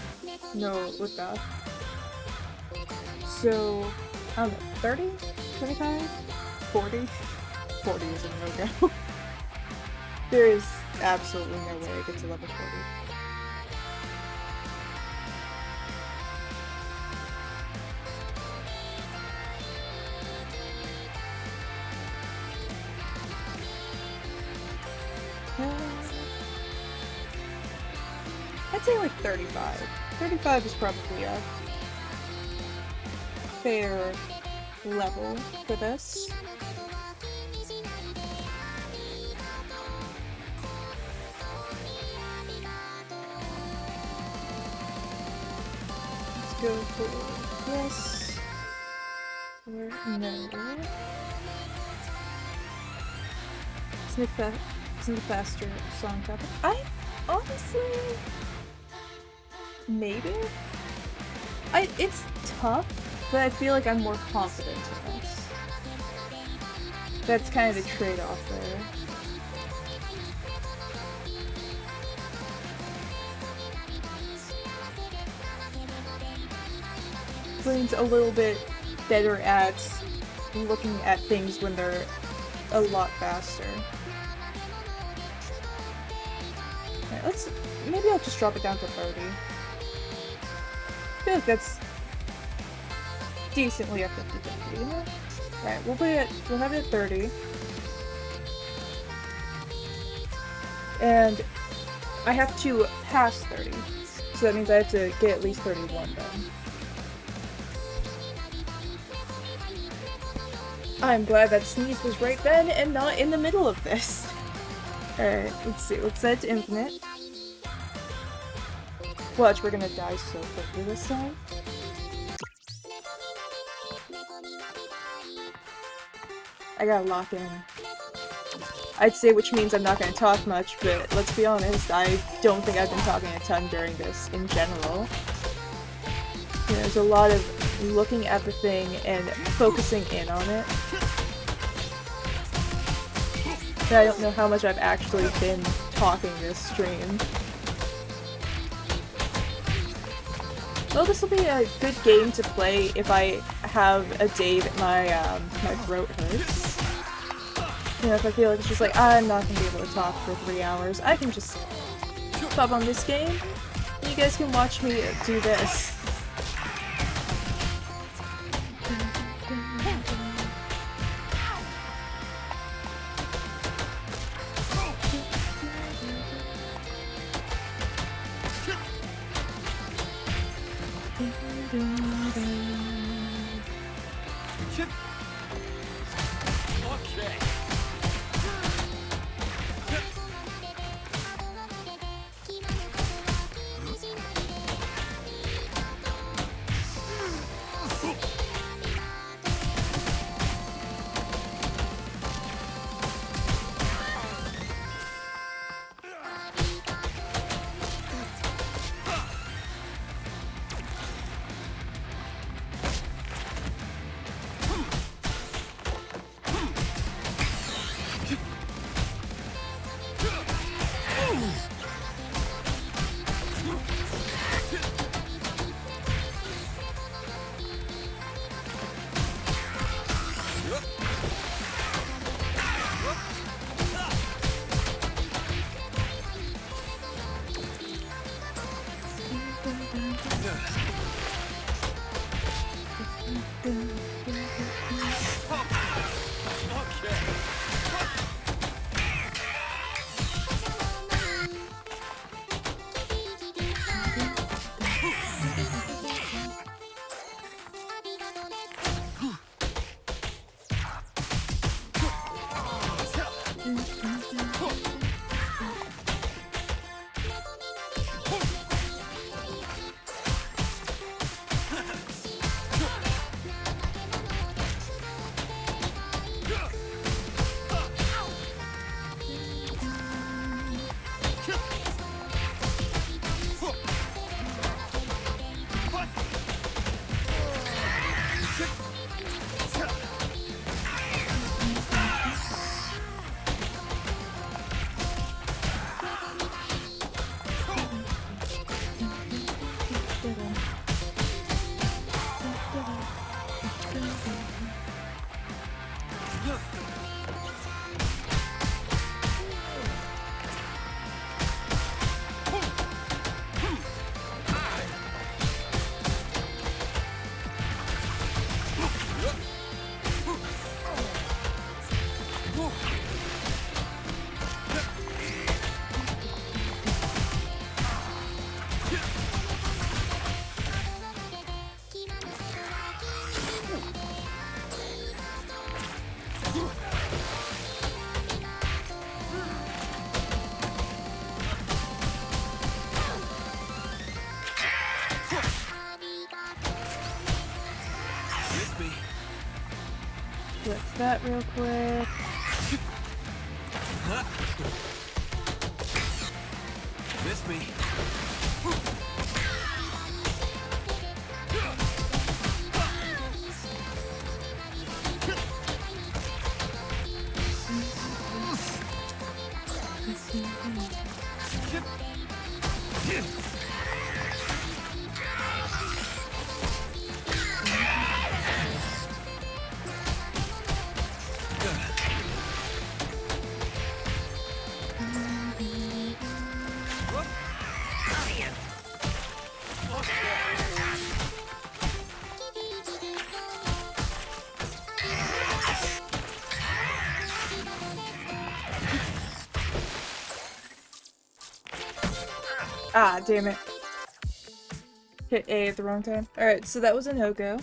no Uta. So I don't know, 30? 25? 40? 40 is a no-go. There is absolutely no way I get to level 40. I'd say like 35. 35 is probably a fair level for this. Let's go for this. Or no. Isn't the faster song topic? I honestly, maybe. It's tough, but I feel like I'm more confident in this. That's kind of the trade-off there. Blaine's a little bit better at looking at things when they're a lot faster. Alright, maybe I'll just drop it down to 30. I feel like that's decently a 50-50. Alright, we'll have it at 30. And I have to pass 30. So that means I have to get at least 31 done. I'm glad that sneeze was right then and not in the middle of this. Alright, let's see. Let's set it to infinite. Watch, we're gonna die so quickly this time. I gotta lock in. I'd say which means I'm not gonna talk much, but let's be honest, I don't think I've been talking a ton during this in general. You know, there's a lot of looking at the thing and focusing in on it. But I don't know how much I've actually been talking this stream. Well, this will be a good game to play if I have a day that my throat hurts. You know, if I feel like it's just like, I'm not gonna be able to talk for 3 hours, I can just pop on this game, and you guys can watch me do this. collect that real quick. Miss me. Ah, damn it. Hit A at the wrong time. Alright, so that was an Hoko.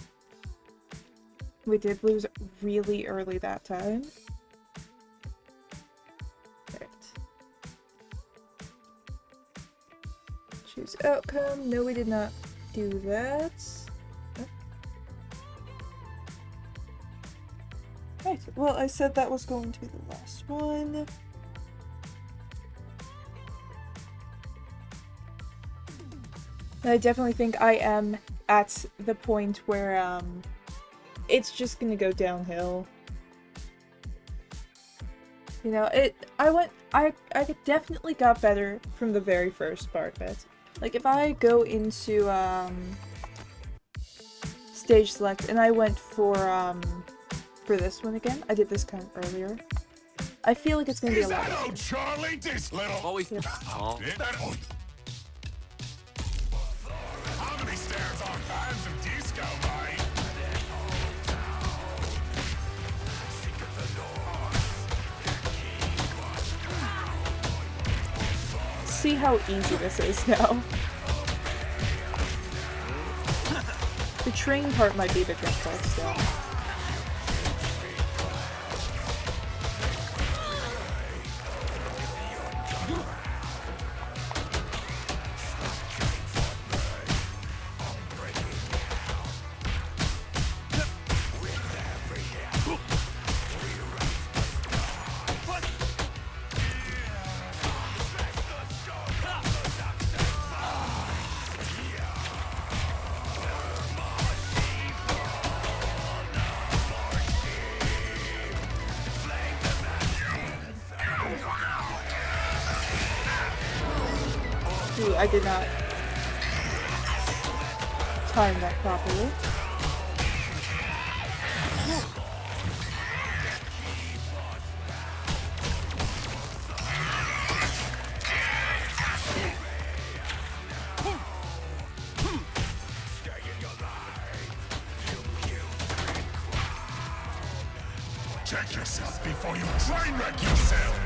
We did lose really early that time. Alright. Choose outcome. No, we did not do that. Oh. Right, well, I said that was going to be the last one. I definitely think I am at the point where, it's just gonna go downhill. You know, I definitely got better from the very first part of it. Like, if I go into, stage select and I went for this one again, I did this kind of earlier, I feel like it's gonna be a lot Is that easier. old Charlie? This little... Always. Yeah. Oh. How many stairs are fans of disco, mate? See how easy this is now. The train part might be a bit difficult still. Ooh, I did not time that properly. Check yourself before you train wreck yourself!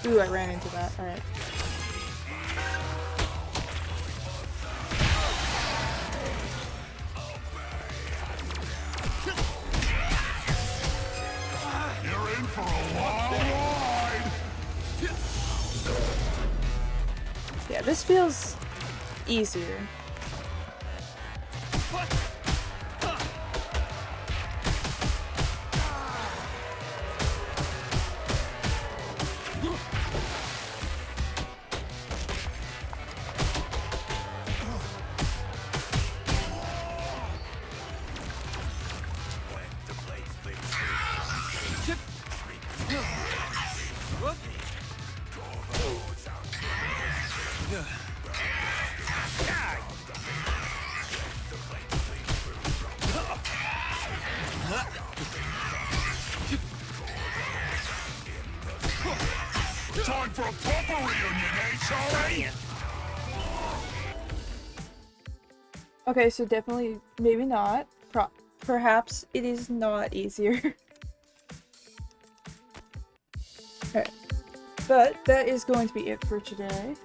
Ooh, I ran into that. Alright. You're in for a wild ride! Yeah, this feels easier. for a proper reunion, eh, Charlie? Okay, so definitely, maybe not. Perhaps it is not easier. Okay. But that is going to be it for today.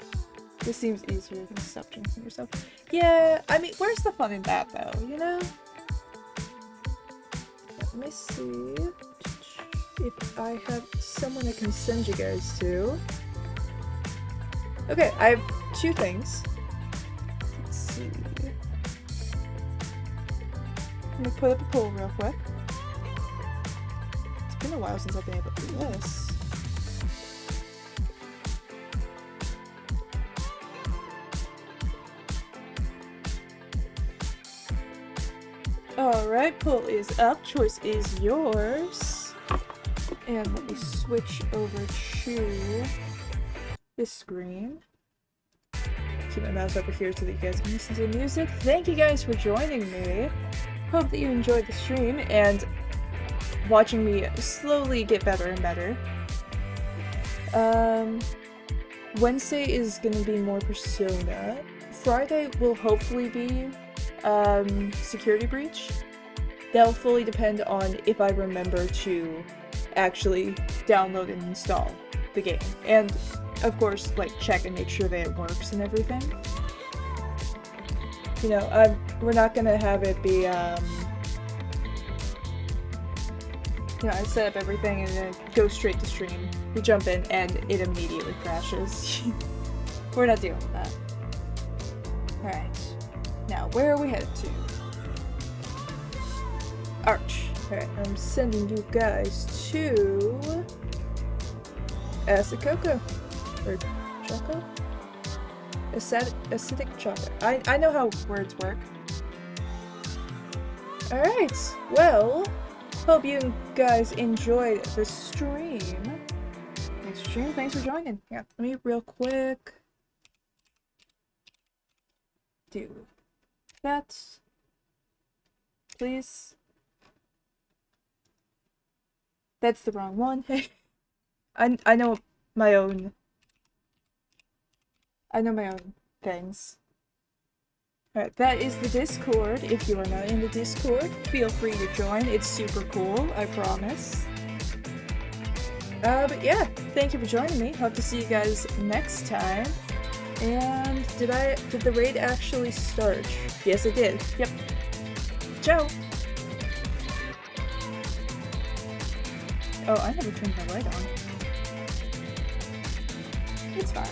This seems easier than stop jinxing yourself. Yeah, I mean, where's the fun in that though, you know? Let me see if I have someone I can send you guys to. Okay, I have 2 things. Let's see. Let me put up a poll real quick. It's been a while since I've been able to do this. Alright, poll is up. Choice is yours. And let me switch over to this screen. Keep my mouse over here so that you guys can listen to the music. Thank you guys for joining me. Hope that you enjoyed the stream and watching me slowly get better and better. Wednesday is gonna be more Persona. Friday will hopefully be Security Breach. That'll fully depend on if I remember to actually download and install the game. And of course, like, check and make sure that it works and everything. You know, we're not gonna have it be, you know, I set up everything and then go straight to stream. We jump in and it immediately crashes. We're not dealing with that. Alright. Now, where are we headed to? Arch. Alright, I'm sending you guys to Acid Cocoa. Or Choco? Acidic Choco. I know how words work. Alright, well, hope you guys enjoyed the stream. Thanks for joining. Yeah, let me real quick do that, please. That's the wrong one. I know my own. I know my own things. Alright, that is the Discord. If you are not in the Discord, feel free to join. It's super cool, I promise. But yeah, thank you for joining me. Hope to see you guys next time. And did the raid actually start? Yes, it did. Yep. Ciao! Oh, I never turned my light on. It's fine.